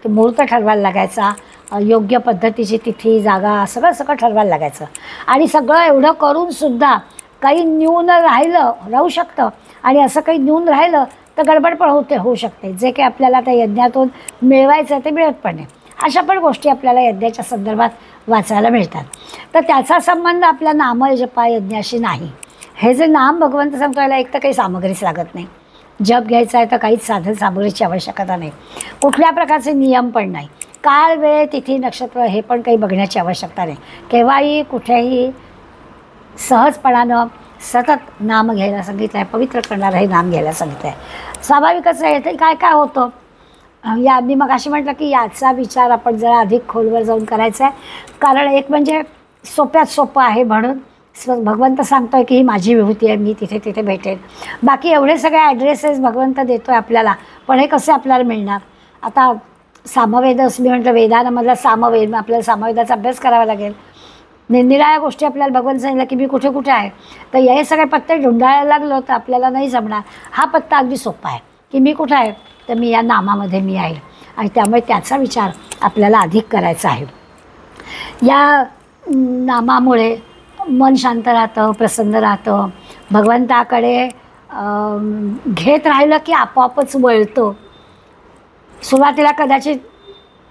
मुहूर्त ठरवायला लागायचा, योग्य पद्धतीची तिथी जागा सगळं ठरवायला लागायचं. आणि सगळं एवढं करूनसुद्धा काही न्यून राहू शकतं. आणि असं काही न्यून राहिलं तर गडबड पण होऊ शकते. जे काही आपल्याला त्या यज्ञातून मिळवायचं ते मिळत पण नाही. अशा पण गोष्टी आपल्याला यज्ञाच्या संदर्भात वाचायला मिळतात. तर त्याचा संबंध आपल्या नामजपा यज्ञाशी नाही. हे जे नाम भगवंत सांगतो याला एक तर काही सामग्रीच लागत नाही. जप घ्यायचा आहे तर काहीच साधन सामग्रीची आवश्यकता नाही, कुठल्या प्रकारचे नियम पण नाही, काळ वेळ तिथी नक्षत्र हे पण काही बघण्याची आवश्यकता नाही. केव्हाही कुठेही सहजपणानं सतत नाम घ्यायला सांगितलं आहे. पवित्र करणारं हे नाम घ्यायला सांगितलं आहे. स्वाभाविकच आहे. ते काय काय होतं मी मग अशी म्हटलं की याचा विचार आपण जरा अधिक खोलवर जाऊन करायचा आहे. कारण एक म्हणजे सोप्यात सोपं आहे म्हणून भगवंत सांगतो आहे की ही माझी विभूती आहे, मी तिथे तिथे भेटेन. बाकी एवढे सगळे ॲड्रेसेस भगवंत देतो आहे आपल्याला, पण हे कसे आपल्याला मिळणार. आता सामवेद मी म्हटलं वेदांमधला सामवेद, मग आपल्याला सामवेदाचा अभ्यास करावा लागेल. निरनिराळ्या गोष्टी आपल्याला भगवंत सांगितलं की मी कुठे कुठे आहे. तर हे सगळे पत्ते ढुंढायला लागलो तर आपल्याला नाही जमणार. हा पत्ता अगदी सोपा आहे की मी कुठे आहे, तर मी या नामामध्ये मी आहे. आणि त्यामुळे त्याचा विचार आपल्याला अधिक करायचा आहे. या नामामुळे मन शांत राहतं, प्रसन्न राहतं. भगवंताकडे घेत राहिलं की आपोआपच वळतं. सुरुवातीला कदाचित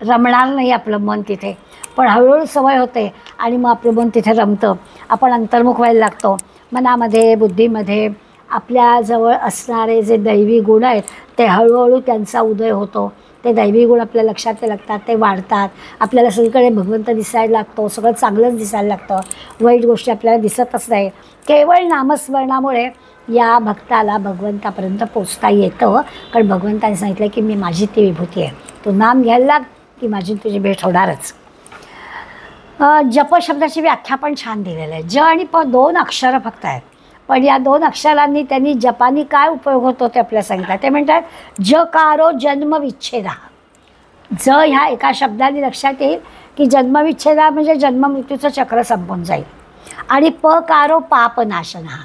रमणार नाही आपलं मन तिथे, पण हळूहळू सवय होते आणि मग आपलं मन तिथे रमतं. आपण अंतर्मुख व्हायला लागतो. मनामध्ये, बुद्धीमध्ये आपल्याजवळ असणारे जे दैवी गुण आहेत ते हळूहळू त्यांचा उदय होतो. ते दैवी गुण आपल्या लक्षात लागतात, ते वाढतात. आपल्याला सगळीकडे भगवंत दिसायला लागतो, सगळं चांगलंच दिसायला लागतं. वाईट गोष्टी आपल्याला दिसतच नाही. केवळ नामस्मरणामुळे या भक्ताला भगवंतापर्यंत पोचता येतं. कारण भगवंताने सांगितलं की मी माझी ती विभूती आहे, तू नाम घ्यायला लाग की माझी तुझी भेट होणारच. जप शब्दाची व्याख्या पण छान दिलेलं आहे. ज आणि प 2 अक्षरं फक्त आहेत, पण या 2 अक्षरांनी त्यांनी जपानी काय उपयोग होतो ते आपल्याला सांगितलं. ते म्हणतात जकारो जन्मविच्छेदा. ज ह्या एका शब्दाने लक्षात येईल की जन्मविच्छेदा म्हणजे जन्ममृत्यूचं चक्र संपून जाईल. आणि पकारो पापनाशना.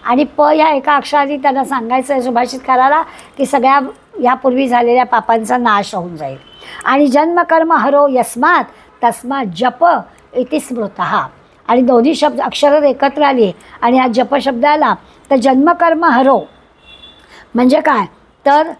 आणि प या एका अक्षराने त्यांना सांगायचं आहे सुभाषितकाराला की सगळ्या यापूर्वी झालेल्या पापांचा नाश होऊन जाईल. आणि जन्मकर्म हरो यस्मात तस्मात जप इति स्मृतः. आणि दोन्ही शब्द अक्षरं एकत्र आली आणि या जप शब्दाला तर जन्मकर्म हरो म्हणजे काय, तर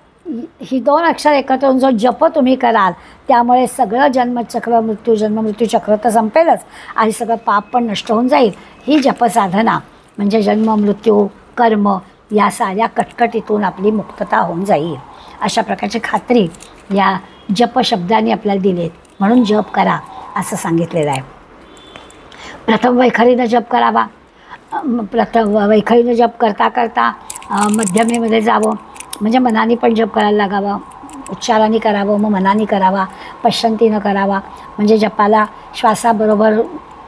ही 2 अक्षर एकत्र होऊन जो जप तुम्ही कराल त्यामुळे सगळं जन्ममृत्यूचक्र तर संपेलच आणि सगळं पाप पण नष्ट होऊन जाईल. ही जपसाधना म्हणजे जन्म मृत्यू कर्म या साऱ्या कटकटीतून आपली मुक्तता होऊन जाईल. अशा प्रकारची खात्री या जप शब्दाने आपल्याला दिलेत. म्हणून जप करा असं सांगितलेलं आहे. प्रथम वैखरीनं जप करावा. वैखरीनं जप करता करता मध्यमेमध्ये जावं, म्हणजे मनाने पण जप करायला लागावं. उच्चाराने करावं, मग मनाने करावा, पश्चंतीनं करावा, म्हणजे जपाला श्वासाबरोबर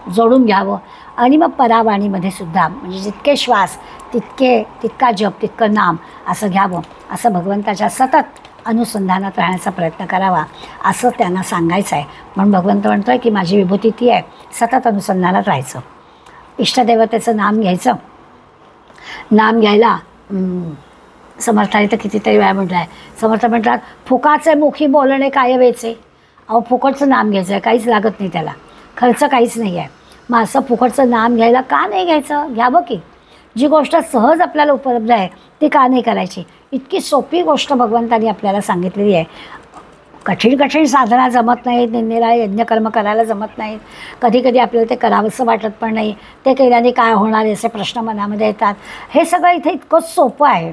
जोडून घ्यावं. आणि मग परावाणीमध्ये सुद्धा म्हणजे जितके श्वास तितका जप, तितकं नाम असं घ्यावं. असं भगवंताच्या सतत अनुसंधानात राहण्याचा प्रयत्न करावा असं त्यांना सांगायचं आहे. म्हणून भगवंत म्हणतो आहे की माझी विभूती ती आहे, सतत अनुसंधानात राहायचं. इष्टदेवतेचं नाम घ्यायचं. नाम घ्यायला समर्थाने तर कितीतरी वेळा म्हटलं आहे. समर्थ म्हणतात फुकाचे मुखी बोलणे काय वेचे. अहो फुकटचं नाम घ्यायचं आहे, काहीच लागत नाही त्याला, खर्च काहीच नाही आहे. मग असं फुकटचं नाम घ्यायला का नाही घ्यायचं, घ्यावं की. जी गोष्ट सहज आपल्याला उपलब्ध आहे ती का नाही करायची. इतकी सोपी गोष्ट भगवंतांनी आपल्याला सांगितलेली आहे. कठीण साधना जमत नाहीत, निरनिराळे यज्ञकर्म करायला जमत नाहीत. कधी कधी आपल्याला ते करावंसं वाटत पण नाही. ते केल्याने काय होणार असे प्रश्न मनामध्ये येतात. हे सगळं इथे इतकंच सोपं आहे.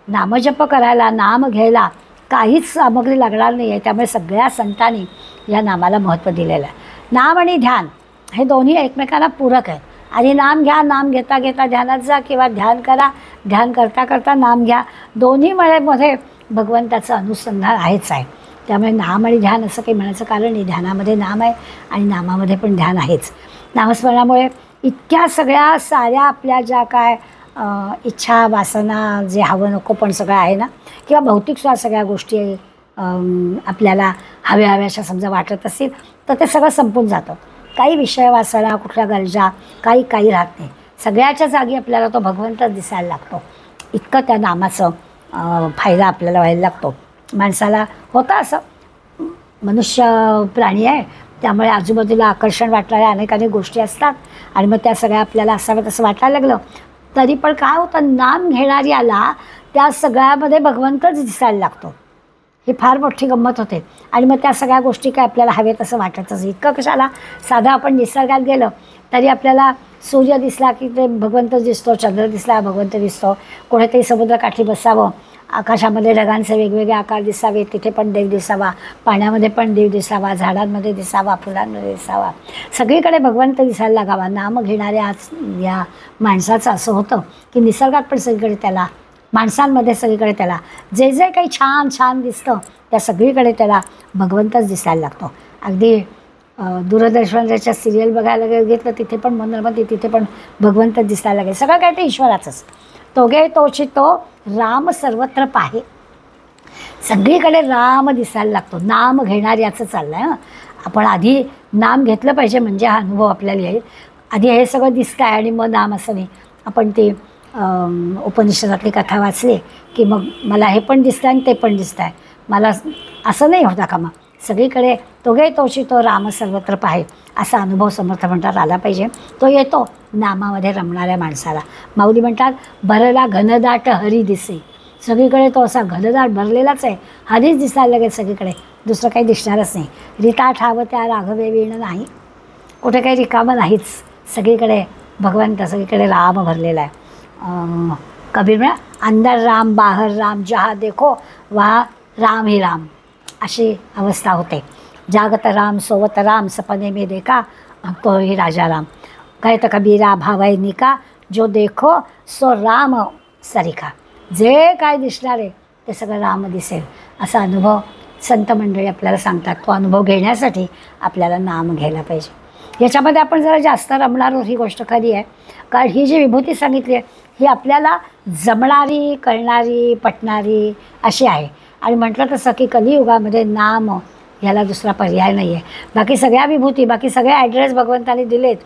नामजप करायला, नाम घ्यायला काहीच सामग्री लागणार नाही आहे. त्यामुळे सगळ्या संतांनी या नामाला महत्त्व दिलेलं आहे. नाम आणि ध्यान हे दोन्ही एकमेकांना पूरक आहेत. आणि नाम घ्या, नाम घेता घेता ध्यानात जा किंवा ध्यान करा, ध्यान करता करता नाम घ्या. दोन्ही मध्ये भगवंताचं अनुसंधान आहेच आहे. त्यामुळे नाम आणि ध्यान असं काही म्हणायचं कारण नाही. ध्यानामध्ये नाम आहे आणि नामामध्ये पण ध्यान आहेच. नामस्मरणामुळे इतक्या सगळ्या साऱ्या आपल्या ज्या काय इच्छा वासना जे हवं नको पण सगळं आहे ना, किंवा भौतिक सगळ्या गोष्टी आपल्याला हव्याशा समजा वाटत असतील तर ते सगळं संपून जातं. काही विषय वासना, कुठल्या गरजा काही राहत नाही. सगळ्याच्या जागी आपल्याला तो भगवंतच दिसायला लागतो. इतकं त्या नामाचं फायदा आपल्याला व्हायला लागतो. माणसाला होतं असं, मनुष्य प्राणी आहे त्यामुळे आजूबाजूला आकर्षण वाटणाऱ्या अनेक गोष्टी असतात आणि मग त्या सगळ्या आपल्याला असाव्यात असं वाटायला लागलं तरी पण काय होतं, नाम घेणाऱ्याला त्या सगळ्यामध्ये भगवंतच दिसायला लागतो. ही फार मोठी गंमत होते. आणि मग त्या सगळ्या गोष्टी काय आपल्याला हवेत असं वाटतच. इतकं कशाला, साधा आपण निसर्गात गेलं तरी आपल्याला सूर्य दिसला की ते भगवंतच दिसतो, चंद्र दिसला भगवंत दिसतो. कुठेतरी समुद्रकाठी बसावं, आकाशामध्ये ढगांचे वेगवेगळे आकार दिसावे, तिथे पण देव दिसावा, पाण्यामध्ये पण देव दिसावा, झाडांमध्ये दिसावा, फुलांमध्ये दिसावा, सगळीकडे भगवंत दिसायला लागावा. नाम घेणाऱ्या या माणसाचं असं होतं की निसर्गात पण सगळीकडे त्याला, माणसांमध्ये सगळीकडे त्याला जे जे काही छान छान दिसतं त्या सगळीकडे त्याला भगवंतच दिसायला लागतो. अगदी दूरदर्शनाच्या सिरियल बघायला घेतलं तिथे पण मनोरमती, तिथे पण भगवंतच दिसायला लागेल. सगळं काय ते ईश्वराचंच. तोगे तोची तो राम सर्वत्र पाहे. सगळीकडे राम दिसायला लागतो. नाम घेणार याचं चाललं आहे. आपण आधी नाम घेतलं पाहिजे म्हणजे हा अनुभव आपल्याला येईल. आधी हे सगळं दिसतं आहे आणि मग नाम असं नाही. आपण ते उपनिषदातली कथा वाचली की मग मला हे पण दिसतं आणि ते पण दिसतं आहे, मला असं नाही होता कामा. सगळीकडे तोघे तोची तो राम सर्वत्र पाहे असा अनुभव समर्थ म्हणतात आला पाहिजे. तो येतो नामामध्ये रमणाऱ्या माणसाला. माऊली म्हणतात भरला घनदाट हरी दिसे. सगळीकडे तो असा घनदाट भरलेलाच आहे. हरीच दिसायला लागेल सगळीकडे, दुसरं काही दिसणारच नाही. रीता ठाव त्या राघवे वीण नाही, कुठे काही रिकामं नाहीच. सगळीकडे भगवंत, सगळीकडे राम भरलेला आहे. कबीर म्हणा अंदर राम बाहर राम जहा देखो वहा राम ही राम अशी अवस्था होते. जागत राम सोवत राम सपने में देखा तो ही राजा राम. कहत कबीरा भावैनिका जो देखो सो राम सरिखा. जे काय दिसणार आहे ते सगळं राम दिसेल असा अनुभव संत मंडळी आपल्याला सांगतात. तो अनुभव घेण्यासाठी आपल्याला नाम घ्यायला पाहिजे. याच्यामध्ये आपण जरा जास्त रमणार आहोत, ही गोष्ट खरी आहे. कारण ही जी विभूती सांगितली आहे ही आपल्याला जमणारी, कळणारी, पटणारी अशी आहे. आणि म्हटलं तसं की कलियुगामध्ये नाम ह्याला दुसरा पर्याय नाही आहे. बाकी सगळ्या विभूती, बाकी सगळे ॲड्रेस भगवंताने दिलेत,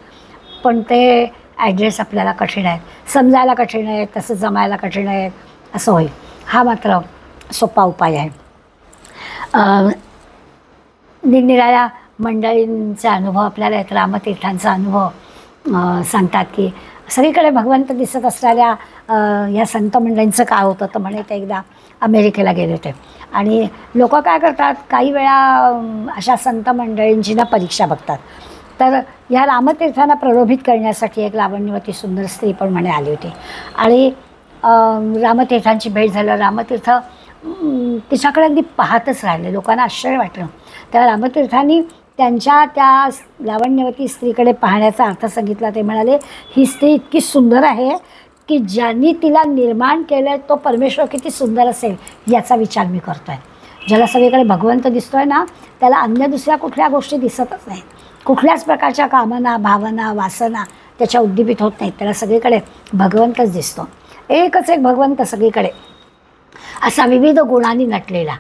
पण ते ॲड्रेस आपल्याला कठीण आहेत, समजायला कठीण आहेत, तसं जमायला कठीण आहेत असं होईल. हा मात्र सोपा उपाय आहे. निरनिराळ्या मंडळींचा अनुभव आपल्याला आहेत. रामतीर्थांचा अनुभव सांगतात की सगळीकडे भगवंत दिसत असणाऱ्या या संत मंडळींचं काय होतं तर म्हणे ते एकदा अमेरिकेला गेले होते आणि लोक काय करतात, काही वेळा अशा संत मंडळींची ना परीक्षा बघतात. तर ह्या रामतीर्थांना प्रलोभित करण्यासाठी एक लावण्यवती सुंदर स्त्री पण म्हणे आली होती आणि रामतीर्थांची भेट झालं. रामतीर्थ तिच्याकडे अगदी पाहतच राहिले. लोकांना आश्चर्य वाटलं. त्या रामतीर्थांनी त्यांच्या त्या लावण्यवती स्त्रीकडे पाहण्याचा अर्थ सांगितला. ते म्हणाले ही स्त्री इतकी सुंदर आहे की ज्यांनी तिला निर्माण केलं आहे तो परमेश्वर किती सुंदर असेल याचा विचार मी करतो आहे. ज्याला सगळीकडे भगवंत दिसतो आहे ना त्याला अन्य दुसऱ्या कुठल्या गोष्टी दिसतच नाहीत. कुठल्याच प्रकारच्या कामना, भावना, वासना त्याच्या उद्दीपित होत नाहीत. त्याला सगळीकडे भगवंतच दिसतो. एकच एक भगवंत सगळीकडे असा विविध गुणांनी नटलेला.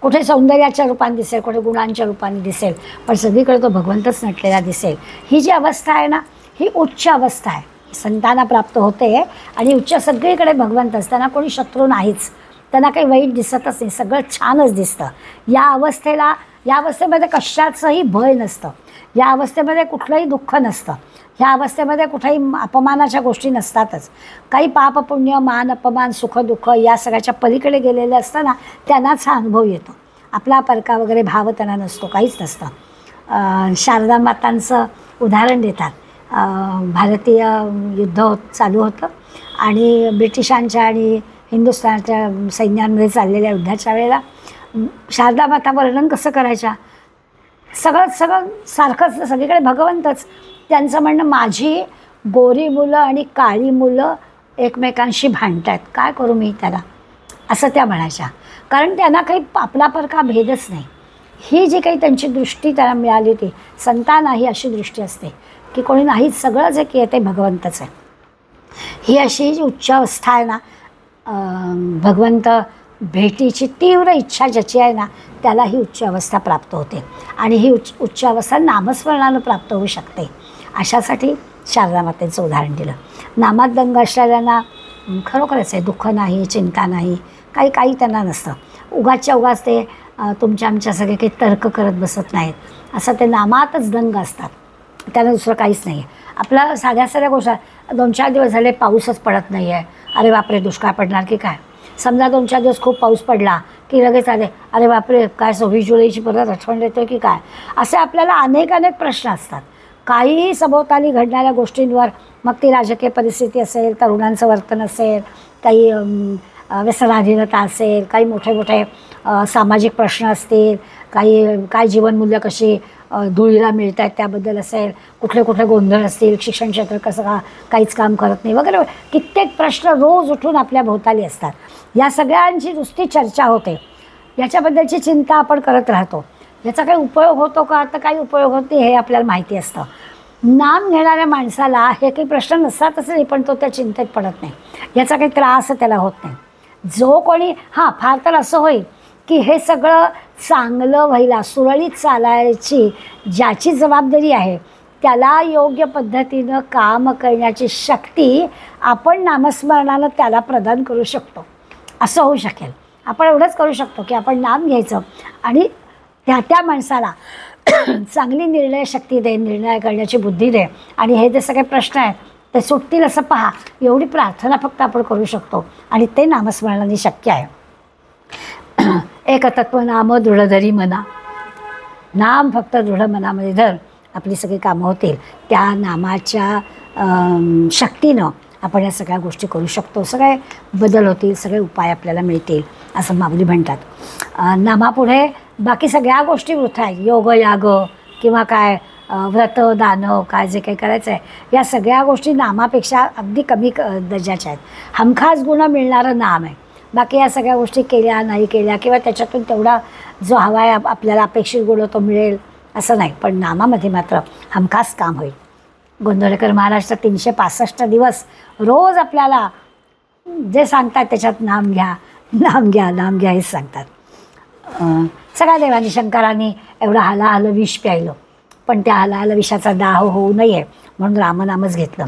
कुठे सौंदर्याच्या रूपाने दिसेल, कुठे गुणांच्या रूपाने दिसेल, पण सगळीकडे तो भगवंतच नटलेला दिसेल. ही जी अवस्था आहे ना ही उच्च अवस्था आहे, संतांना प्राप्त होते. आणि उच्च सगळीकडे भगवंत असताना कोणी शत्रू नाहीच, त्यांना काही वाईट दिसतच नाही, सगळं छानच दिसतं. या अवस्थेमध्ये कशाचंही भय नसतं. या अवस्थेमध्ये कुठलंही दुःख नसतं. ह्या अवस्थेमध्ये कुठेही अपमानाच्या गोष्टी नसतातच. काही पाप पुण्य, मान अपमान, सुख दुःख या सगळ्याच्या पलीकडे गेलेले असताना त्यांनाच हा अनुभव येतो. आपला परका वगैरे भाव त्यांना नसतो, काहीच नसतं. शारदा मातांचं उदाहरण देतात. भारतीय युद्ध चालू होतं आणि ब्रिटिशांच्या आणि हिंदुस्थानाच्या सैन्यांमध्ये चाललेल्या युद्धाच्या वेळेला शारदा माता वर्णन कसं करायच्या, सगळं सारखंच, सगळीकडे भगवंतच. त्यांचं म्हणणं माझी गोरी मुलं आणि काळी मुलं एकमेकांशी भांडतात, काय करू मी त्याला, असं त्या म्हणायच्या. कारण त्यांना काही आपला परका भेदच नाही. ही जी काही त्यांची दृष्टी त्यांना मिळाली होती, संतांना ही अशी दृष्टी असते की कोणी नाहीच, सगळं जे की ते भगवंतच आहे. ही अशी जी उच्च अवस्था आहे ना, भगवंत भेटीची तीव्र इच्छा ज्याची आहे ना त्याला ही उच्च अवस्था प्राप्त होते. आणि ही उच्च अवस्था नामस्मरणानं प्राप्त होऊ शकते. अशासाठी शारदा मातेचं उदाहरण दिलं. नामात दंग असलेल्यांना खरोखरच आहे दुःख नाही, चिंता नाही, काही त्यांना नसतं. उगाचच्या उगाच ते तुमच्या आमच्या सगळे काही तर्क करत बसत नाहीत. असं ते नामातच दंग असतात, त्यांना दुसरं काहीच नाही आहे. आपला साध्या गोष्टी, 2-4 दिवस झाले पाऊसच पडत नाही आहे, अरे बापरे दुष्काळ पडणार की काय. समजा 2-4 दिवस खूप पाऊस पडला की लगेच आले अरे बापरे काय 26 जुलैची परत आठवण येतो की काय. असे आपल्याला अनेक प्रश्न असतात. काही सभोवताली घडणाऱ्या गोष्टींवर, मग ती राजकीय परिस्थिती असेल, तरुणांचं वर्तन असेल, काही व्यसनाधीनता असेल, काही मोठे सामाजिक प्रश्न असतील, काय जीवनमूल्य कशी धुळीला मिळत आहेत त्याबद्दल असेल, कुठले गोंधळ असतील, शिक्षण क्षेत्र कसं काहीच काम करत नाही वगैरे, कित्येक प्रश्न रोज उठून आपल्या भोवताली असतात. या सगळ्यांची नुसती चर्चा होते, याच्याबद्दलची चिंता आपण करत राहतो. याचा काही उपयोग होतो का, तर काही उपयोग होत नाही हे आपल्याला माहिती असतं. नाम घेणाऱ्या माणसाला हे काही प्रश्न नसतातच नाही, पण तो त्या चिंतेत पडत नाही, याचा काही त्रास त्याला होत नाही. जो कोणी फार तर असं होईल की हे सगळं चांगलं व्हायला, सुरळीत चालायची ज्याची जबाबदारी आहे त्याला योग्य पद्धतीनं काम करण्याची शक्ती आपण नामस्मरणानं त्याला प्रदान करू शकतो, असं होऊ शकेल. आपण एवढंच करू शकतो की आपण नाम घ्यायचं आणि त्या माणसाला चांगली निर्णय शक्ती दे, निर्णय करण्याची बुद्धी दे, आणि हे जे सगळे प्रश्न आहेत ते सुटतील असं पहा, एवढी प्रार्थना फक्त आपण करू शकतो आणि ते नामस्मरणाने शक्य आहे. एक तत्व नाम दृढधरी मना. नाम फक्त दृढ मनामध्ये धर, आपली सगळी कामं होतील. त्या नामाच्या शक्तीनं आपण या सगळ्या गोष्टी करू शकतो, सगळे बदल होतील, सगळे उपाय आपल्याला मिळतील असं माऊली म्हणतात. नामापुढे बाकी सगळ्या गोष्टी वृथा आहेत. योग याग किंवा काय व्रत दान काय जे काही करायचं आहे, या सगळ्या गोष्टी नामापेक्षा अगदी कमी दर्जाच्या आहेत. हमखास गुण मिळणारं नाम आहे. बाकी या सगळ्या गोष्टी केल्या नाही केल्या किंवा त्याच्यातून तेवढा जो हवा आहे आपल्याला अपेक्षित गुण तो मिळेल असं नाही, पण नामामध्ये मात्र हमखास काम होईल. गोंधळकर महाराज 365 दिवस रोज आपल्याला जे सांगतात त्याच्यात नाम घ्या, नाम घ्या, नाम घ्या हेच सांगतात. सगळ्या देवानी शंकरांनी एवढं हलाहल विष प्यायलं, पण त्या हलाहल विषाचा दाह होऊ नये म्हणून रामनामच घेतलं.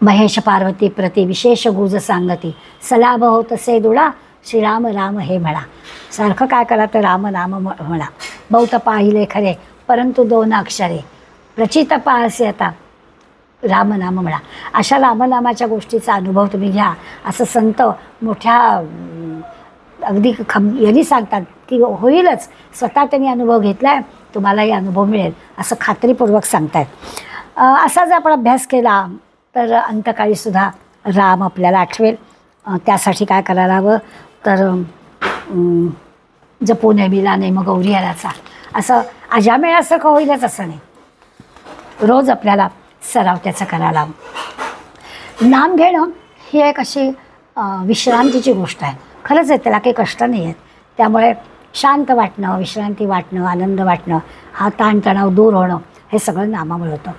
महेश पार्वती प्रति विशेष गुज सांगती, सलाभ होत से दुडा, श्रीराम राम हे म्हणा. सारखं काय करा तर राम नाम म्हणा. बहुत पाहिले खरे परंतु 2 अक्षरे, प्रचित पाहसे आता रामनाम म्हणा. अशा रामनामाच्या गोष्टीचा अनुभव तुम्ही घ्या असं संत मोठ्या अगदी यांनी सांगतात की होईलच. स्वतः त्यांनी अनुभव घेतला आहे, तुम्हालाही अनुभव मिळेल असं खात्रीपूर्वक सांगतायत. असा जर आपण अभ्यास केला तर अंतकाळीसुद्धा राम आपल्याला आठवेल. त्यासाठी काय करायला हवं तर जपू नेमिला नेम गौरी हराचा, असं अजामेळासारखं होईलच असं नाही, रोज आपल्याला सराव त्याचा करायला हवं. नाम घेणं ही एक अशी विश्रांतीची गोष्ट आहे. खरंच आहे, त्याला काही कष्ट नाही आहेत. त्यामुळे शांत वाटणं, विश्रांती वाटणं, आनंद वाटणं, हा ताणतणाव दूर होणं हे सगळं नामामुळे होतं.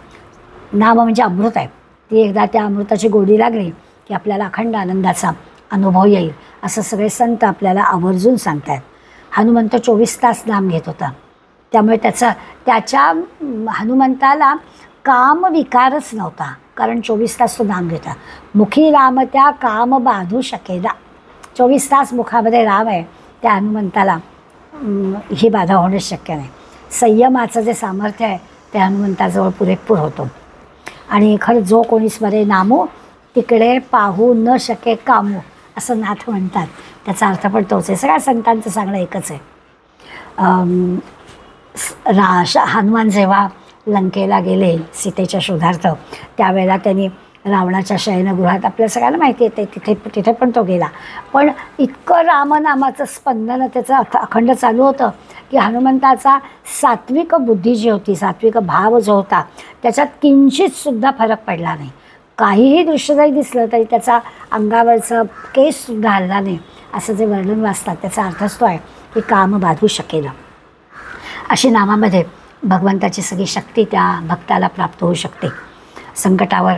नाम म्हणजे अमृत आहे. ती एकदा त्या अमृताची गोडी लागली की आपल्याला अखंड आनंदाचा अनुभव येईल असं सगळे संत आपल्याला आवर्जून सांगतात. हनुमंत 24 तास नाम घेत होता, त्यामुळे त्याच्या हनुमंताला काम विकारच नव्हता, कारण 24 तास तो नाम घेता. मुखी राम त्या काम बांधू शकेला. 24 तास मुखामध्ये राम आहे, त्या हनुमंताला ही बाधा होणं शक्य नाही. संयमाचं जे सामर्थ्य आहे ते हनुमंताजवळ पुरेपूर होतं. आणि खरं जो कोणी स्मरे नामो तिकडे पाहू न शके कामू असं नाथ म्हणतात. त्याचा अर्थ पण तोच आहे. सगळ्या संतांचं सांगणं एकच आहे. हनुमान जेव्हा लंकेला गेले सीतेच्या शोधार्थ, त्यावेळेला त्यांनी रावणाच्या शयनगृहात, आपल्या सगळ्यांना माहिती आहे तिथे पण तो गेला, पण इतकं रामनामाचं स्पंदन त्याचं अखंड चालू होतं की हनुमंताचा सात्विक बुद्धी जी होती, सात्विक भाव जो होता, त्याच्यात किंचितसुद्धा फरक पडला नाही. काहीही दृश्य जरी दिसलं तरी त्याचा अंगावरचं केससुद्धा हलला नाही. असं जे वर्णन वाचतात त्याचा अर्थच तो आहे की काम बांधू शकेल. अशी नामामध्ये भगवंताची सगळी शक्ती त्या भक्ताला प्राप्त होऊ शकते. संकटावर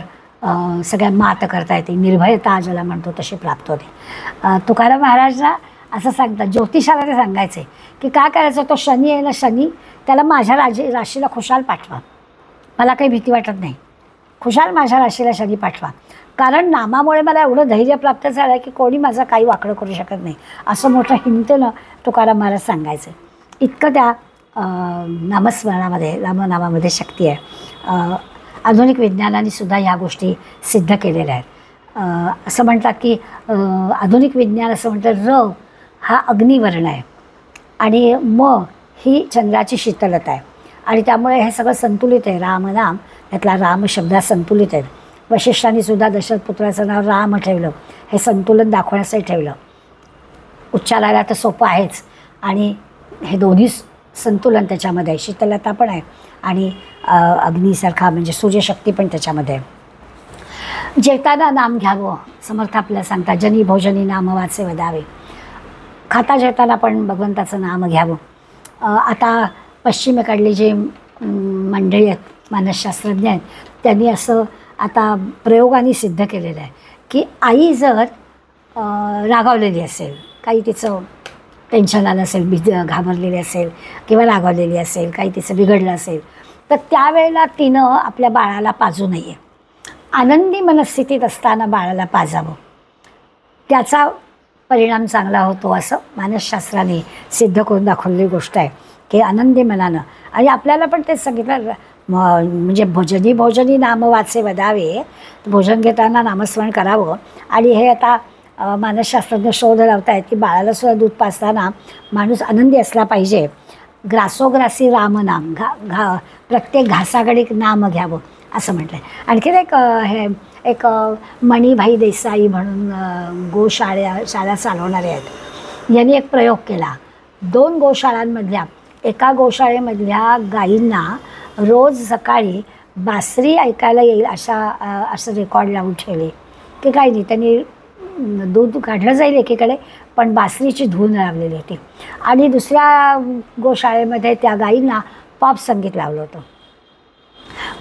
सगळ्या मात करता येते, निर्भयता ज्याला म्हणतो तशी प्राप्त होते. तुकाराम महाराजला असं सांगतात, ज्योतिषाला ते सांगायचे की काय करायचं, तो शनी आहे ना, शनी त्याला माझ्या राशीला खुशाल पाठवा, मला काही भीती वाटत नाही, खुशाल माझ्या राशीला शनी पाठवा, कारण नामामुळे मला एवढं धैर्य प्राप्त झालं आहे की कोणी माझं काही वाकडं करू शकत नाही, असं मोठं हिमतीनं तुकाराम महाराज सांगायचे. इतकं त्या नामस्मरणामध्ये, रामनामामध्ये शक्ती आहे. आधुनिक विज्ञानाने सुद्धा ह्या गोष्टी सिद्ध केलेल्या आहेत. असं म्हणतात की आधुनिक विज्ञान असं म्हणतं, र हा अग्निवर्ण आहे आणि म ही चंद्राची शीतलता आहे, आणि त्यामुळे हे सगळं संतुलित आहे. रामनाम यातला राम शब्द संतुलित आहे. वशिष्ठांनी सुद्धा दशरथपुत्राचं नाव राम ठेवलं, हे संतुलन दाखवण्यासाठी ठेवलं. उच्चारायला तर सोपं आहेच, आणि हे दोन्ही संतुलन त्याच्यामध्ये आहे. शीतलता पण आहे आणि अग्नीसारखा म्हणजे सूर्यशक्ती पण त्याच्यामध्ये आहे. जेवताना नाम घ्यावं, समर्थ आपल्याला सांगतात, जनी भोजनी नाम वाचे वदावे. खाता जेवताना पण भगवंताचं नाम घ्यावं. आता पश्चिमेकडली जी मंडळी आहेत, मानसशास्त्रज्ञ आहेत, त्यांनी असं आता प्रयोगाने सिद्ध केलेलं आहे की आई जर रागावलेली असेल, काही तिचं टेन्शन आलं असेल, घाबरलेली असेल किंवा रागावलेली असेल, काही तिचं बिघडलं असेल, तर त्यावेळेला तिनं आपल्या बाळाला पाजू नये. आनंदी मनस्थितीत असताना बाळाला पाजावं. त्याचा परिणाम चांगला होतो असं मानसशास्त्राने सिद्ध करून दाखवलेली गोष्ट आहे की आनंदी मनानं. आणि आपल्याला पण तेच सांगितलं, म्हणजे भोजनी नाम वाचे वदावे, भोजन घेताना नामस्मरण करावं. आणि हे आता मानसशास्त्रज्ञ शोध लावत आहेत की बाळालासुद्धा दूध पाजताना माणूस आनंदी असला पाहिजे. ग्रासोग्रासी रामनाम, प्रत्येक घासाकडे नाम घ्यावं असं म्हटलं आहे. आणखीन एक मणिभाई देसाई म्हणून शाळा चालवणारे आहेत. यांनी एक प्रयोग केला. 2 गोशाळांमधल्या एका गोशाळेमधल्या गायींना रोज सकाळी बासरी ऐकायला येईल असं रेकॉर्ड लावून ठेवले की काही नाही, त्यांनी दूध काढलं जाईल एकीकडे, पण बासरीची धून लावलेली होती. आणि दुसऱ्या गोशाळेमध्ये त्या गायींना पॉप संगीत लावलं होतं.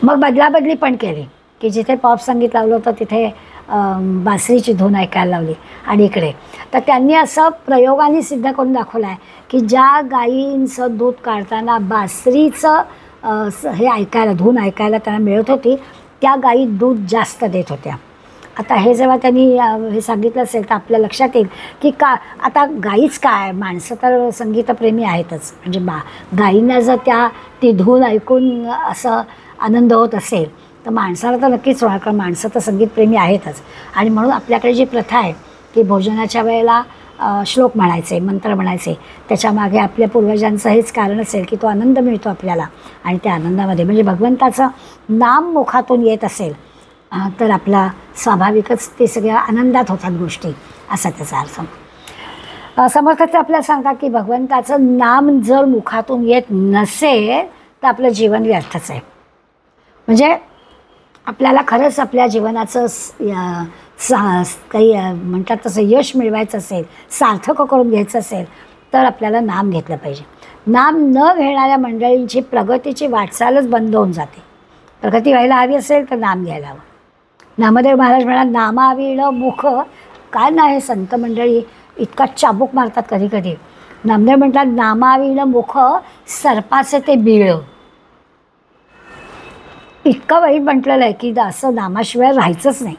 मग बदलाबदली पण केली की जिथे पॉप संगीत लावलं होतं तिथे बासरीची धून ऐकायला लावली. आणि इकडे तर त्यांनी असं प्रयोगाने सिद्ध करून दाखवलं आहे की ज्या गायींचं दूध काढताना बासरीचं हे ऐकायला, धून ऐकायला त्यांना मिळत होती, त्या गायी दूध जास्त देत होत्या. आता हे जेव्हा त्यांनी हे सांगितलं असेल तर आपल्या लक्षात येईल की का आता गाईच काय, माणसं तर संगीतप्रेमी आहेतच. म्हणजे गायींना जर ती धून ऐकून असं आनंद होत असेल तर माणसाला तर नक्कीच होणार, कारण माणसं तर संगीतप्रेमी आहेतच. आणि म्हणून आपल्याकडे जी प्रथा आहे की भोजनाच्या वेळेला श्लोक म्हणायचे, मंत्र म्हणायचे, त्याच्यामागे आपल्या पूर्वजांचं हेच कारण असेल की तो आनंद मिळतो आपल्याला. आणि त्या आनंदामध्ये म्हणजे भगवंताचं नाम मुखातून येत असेल तर आपला स्वाभाविकच ते सगळ्या आनंदात होतात गोष्टी, असा त्याचा अर्थ. समर्थाचे आपल्याला सांगतात की भगवंताचं नाम जर मुखातून येत नसेल तर आपलं जीवन व्यर्थच आहे. म्हणजे आपल्याला खरंच आपल्या जीवनाचं काही म्हणतात तसं यश मिळवायचं असेल, सार्थक करून घ्यायचं असेल तर आपल्याला नाम घेतलं पाहिजे. नाम न घेणाऱ्या मंडळींची प्रगतीची वाटचालच बंद होऊन जाते. प्रगती व्हायला हवी असेल तर नाम घ्यायला हवं. नामदेव महाराज म्हणाल, नामाविण मुख, काय ना हे संत मंडळी इतका चाबूक मारतात कधी कधी. नामदेव म्हणतात, नामाविण मुख सर्पाचे ते बीळ. इतकं वाईट म्हटलेलं आहे की असं नामाशिवाय राहायचंच नाही.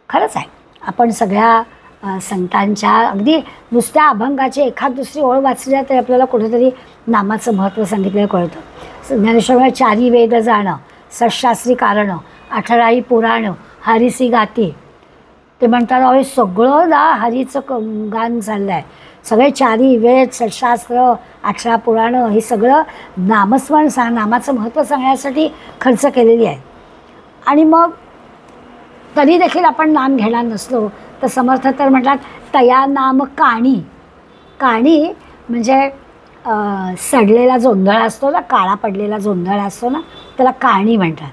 खरंच आहे. आपण सगळ्या संतांच्या अगदी नुसत्या अभंगाची एखाद दुसरी ओळ वाचल्या तरी आपल्याला कुठेतरी नामाचं महत्त्व सांगितलेलं कळतं. ज्ञानेश्वर 4 वेद जाणं, सशास्त्री कारणं, 18 पुराणं, हरिसी गाती. ते म्हणतात अहो हे सगळं ना हरीचं गान चाललं आहे. सगळे 4 वेद, सशास्त्र, 18 पुराणं हे सगळं नामस्मरण नामाचं महत्त्व सांगण्यासाठी खर्च केलेली आहे. आणि मग तरी देखील आपण नाम घेणार नसलो तर समर्थ तर म्हणतात तया नाम काणी. काणी म्हणजे सडलेला जोंधळा असतो ना, काळा पडलेला जोंधळा असतो ना, त्याला काणी म्हणतात.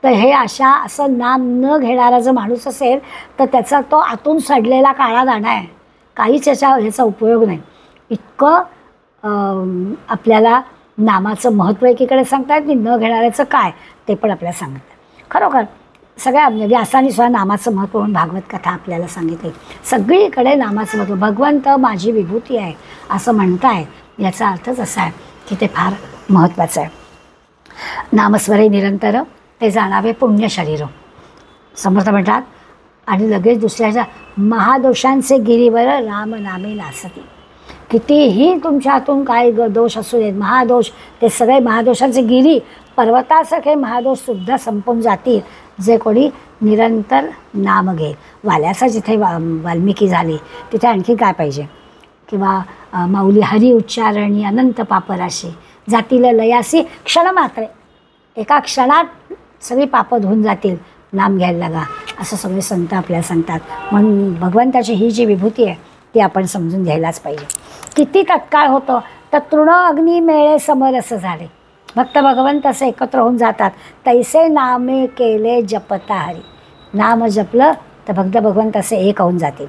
तर हे असं नाम न घेणारा जर माणूस असेल तर त्याचा तो आतून सडलेला काळा दाणा आहे. काहीच ह्याचा उपयोग नाही. इतकं आपल्याला नामाचं महत्त्व एकीकडे सांगतात आणि न घेणाऱ्याचं काय ते पण आपल्याला सांगतात. खरोखर सगळ्या व्यासाने सुद्धा नामाचं महत्त्व म्हणून भागवत कथा आपल्याला सांगितली. सगळीकडे नामाचं महत्त्व, भगवंत माझी विभूती आहे असं म्हणताय, याचा अर्थच असा आहे की ते फार महत्त्वाचं आहे. नामस्वरे निरंतर ते जाणावे पुण्य शरीर. समर्थ म्हणतात आणि लगेच दुसऱ्याच्या महादोषांचे गिरीवर राम नामे नासती. कितीही तुमच्या हातून काय दोष असू देत, महादोष, ते सगळे महादोषांचे गिरी, पर्वतासारखे महादोषसुद्धा संपून जातील जे कोणी निरंतर नाम घे. वाल्याचा जिथे वाल्मिकी झाली तिथे आणखी काय पाहिजे. किंवा माऊली हरी उच्चारणी अनंत पापराशी जातील लयासी क्षणमात्रे. एका क्षणात सगळी पापं धुवून जातील, नाम घ्यायला लागा असं सगळे संत आपल्याला सांगतात. म्हणून भगवंताची ही जी विभूती आहे ती आपण समजून घ्यायलाच पाहिजे. किती तत्काळ होतं तर तृण अग्नी मेळे समरस झाले. भक्त भगवंत असे एकत्र होऊन जातात. तैसे नामे केले जपता हरी. नाम जपलं तर भक्त भगवंत असे एक होऊन जातील.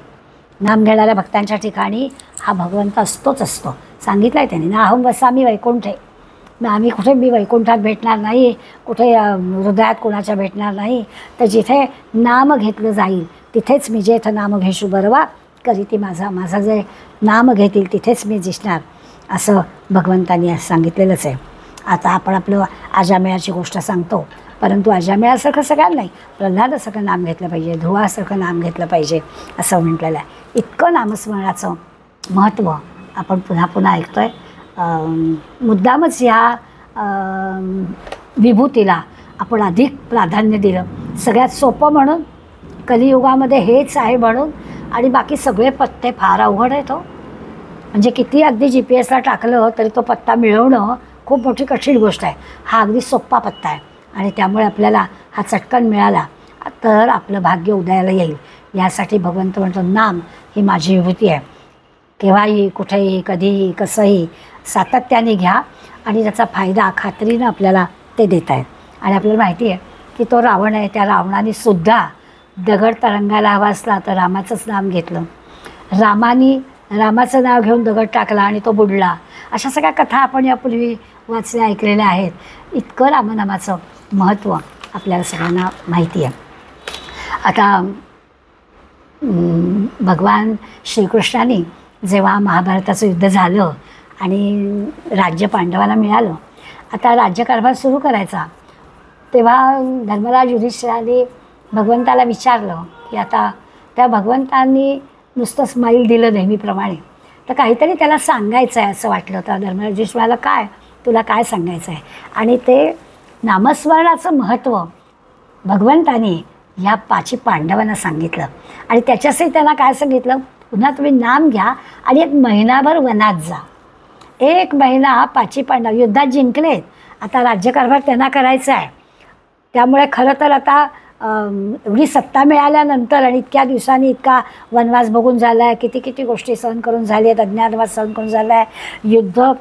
नाम घेणाऱ्या भक्तांच्या ठिकाणी हा भगवंत असतोच असतो. सांगितलं आहे त्यांनी, नाहम वसामी वैकुंठे. आम्ही कुठे मी वैकुंठात भेटणार नाही, कुठे हृदयात कोणाच्या भेटणार नाही, तर जिथे नाम घेतलं जाईल तिथेच मी जेथ नाम घेशू बरवा करीती माझं जे नाम घेतील तिथेच मी दिसणार, असं भगवंतांनी आज सांगितलेलंच आहे. आता आपण आपलं अजामेळाची गोष्ट सांगतो, परंतु अजामेळासारखं सगळ्यांना नाही. प्रल्हादासारखं नाम घेतलं पाहिजे, ध्रुवासारखं नाम घेतलं पाहिजे असं म्हटलेलं आहे. इतकं नामस्मरणाचं महत्त्व आपण पुन्हा पुन्हा ऐकतो आहे. मुद्दामच ह्या विभूतीला आपण अधिक प्राधान्य दिलं. सगळ्यात सोपं म्हणून, कलियुगामध्ये हेच आहे म्हणून, आणि बाकी सगळे पत्ते फार अवघड आहेत हो. म्हणजे किती अगदी GPS ला टाकलं तरी तो पत्ता मिळवणं खूप मोठी कठीण गोष्ट आहे. हा अगदी सोपा पत्ता आहे आणि त्यामुळे आपल्याला हा चटकन मिळाला तर आपलं भाग्य उदयाला येईल. यासाठी भगवंत म्हणतो, नाम ही माझी विभूती आहे. केव्हाही, कुठेही, कधीही, कसंही सातत्याने घ्या आणि त्याचा फायदा खात्रीनं आपल्याला ते देत आहे. आणि आपल्याला माहिती आहे की तो रावण आहे, त्या रावणाने सुद्धा दगड तरंगायला हवा असला तर रामाचंच नाम घेतलं. रामाचं नाव घेऊन दगड टाकला आणि तो बुडला. अशा सगळ्या कथा आपण यापूर्वी वाचल्या, ऐकलेल्या आहेत. इतकं रामनामाचं महत्त्व आपल्याला सगळ्यांना माहिती आहे. आता भगवान श्रीकृष्णाने जेव्हा महाभारताचं युद्ध झालं आणि राज्य पांडवांना मिळालं, आता राज्यकारभार सुरू करायचा, तेव्हा धर्मराज युधिष्ठिराने भगवंताला विचारलं की आता त्या भगवंतांनी नुसतं स्माईल दिलं नेहमीप्रमाणे, तर काहीतरी त्याला सांगायचं आहे असं वाटलं. तर धर्मराज युधिष्ठिराला, काय तुला काय सांगायचं आहे? आणि ते नामस्मरणाचं महत्त्व भगवंतानी ह्या 5 पांडवांना सांगितलं. आणि त्याच्यासाठी त्यांना काय सांगितलं, पुन्हा तुम्ही नाम घ्या आणि 1 महिनाभर वनात जा. 1 महिना 5 पांडव युद्धात जिंकलेत, आता राज्यकारभार त्यांना करायचा आहे. त्यामुळे खरं तर आता एवढी सत्ता मिळाल्यानंतर आणि इतक्या दिवसांनी इतका वनवास बघून झाला आहे, किती गोष्टी सहन करून झाली आहेत, अज्ञातवास सहन करून झाला आहे, युद्ध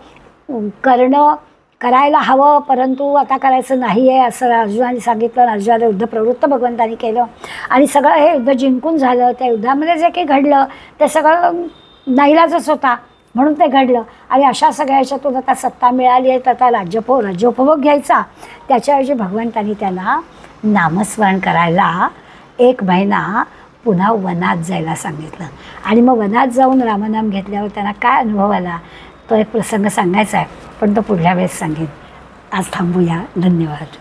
करायला हवं परंतु आता करायचं नाही आहे असं अर्जुनाने सांगितलं. अर्जुनाला युद्ध प्रवृत्त भगवंतानी केलं आणि सगळं हे युद्ध जिंकून झालं. त्या युद्धामध्ये जे काही घडलं ते सगळं नाईलाजच होता म्हणून ते घडलं. आणि अशा सगळ्या ह्याच्यातून आता सत्ता मिळाली आहे, तर आता राज्योपभोग घ्यायचा. त्याच्याऐवजी भगवंतानी त्यांना नामस्मरण करायला 1 महिना पुन्हा वनात जायला सांगितलं. आणि मग वनात जाऊन रामनाम घेतल्यावर त्यांना काय अनुभव आला तो एक प्रसंग सांगायचा आहे, पण तो पुढल्या वेळेस सांगेन. आज थांबूया. धन्यवाद.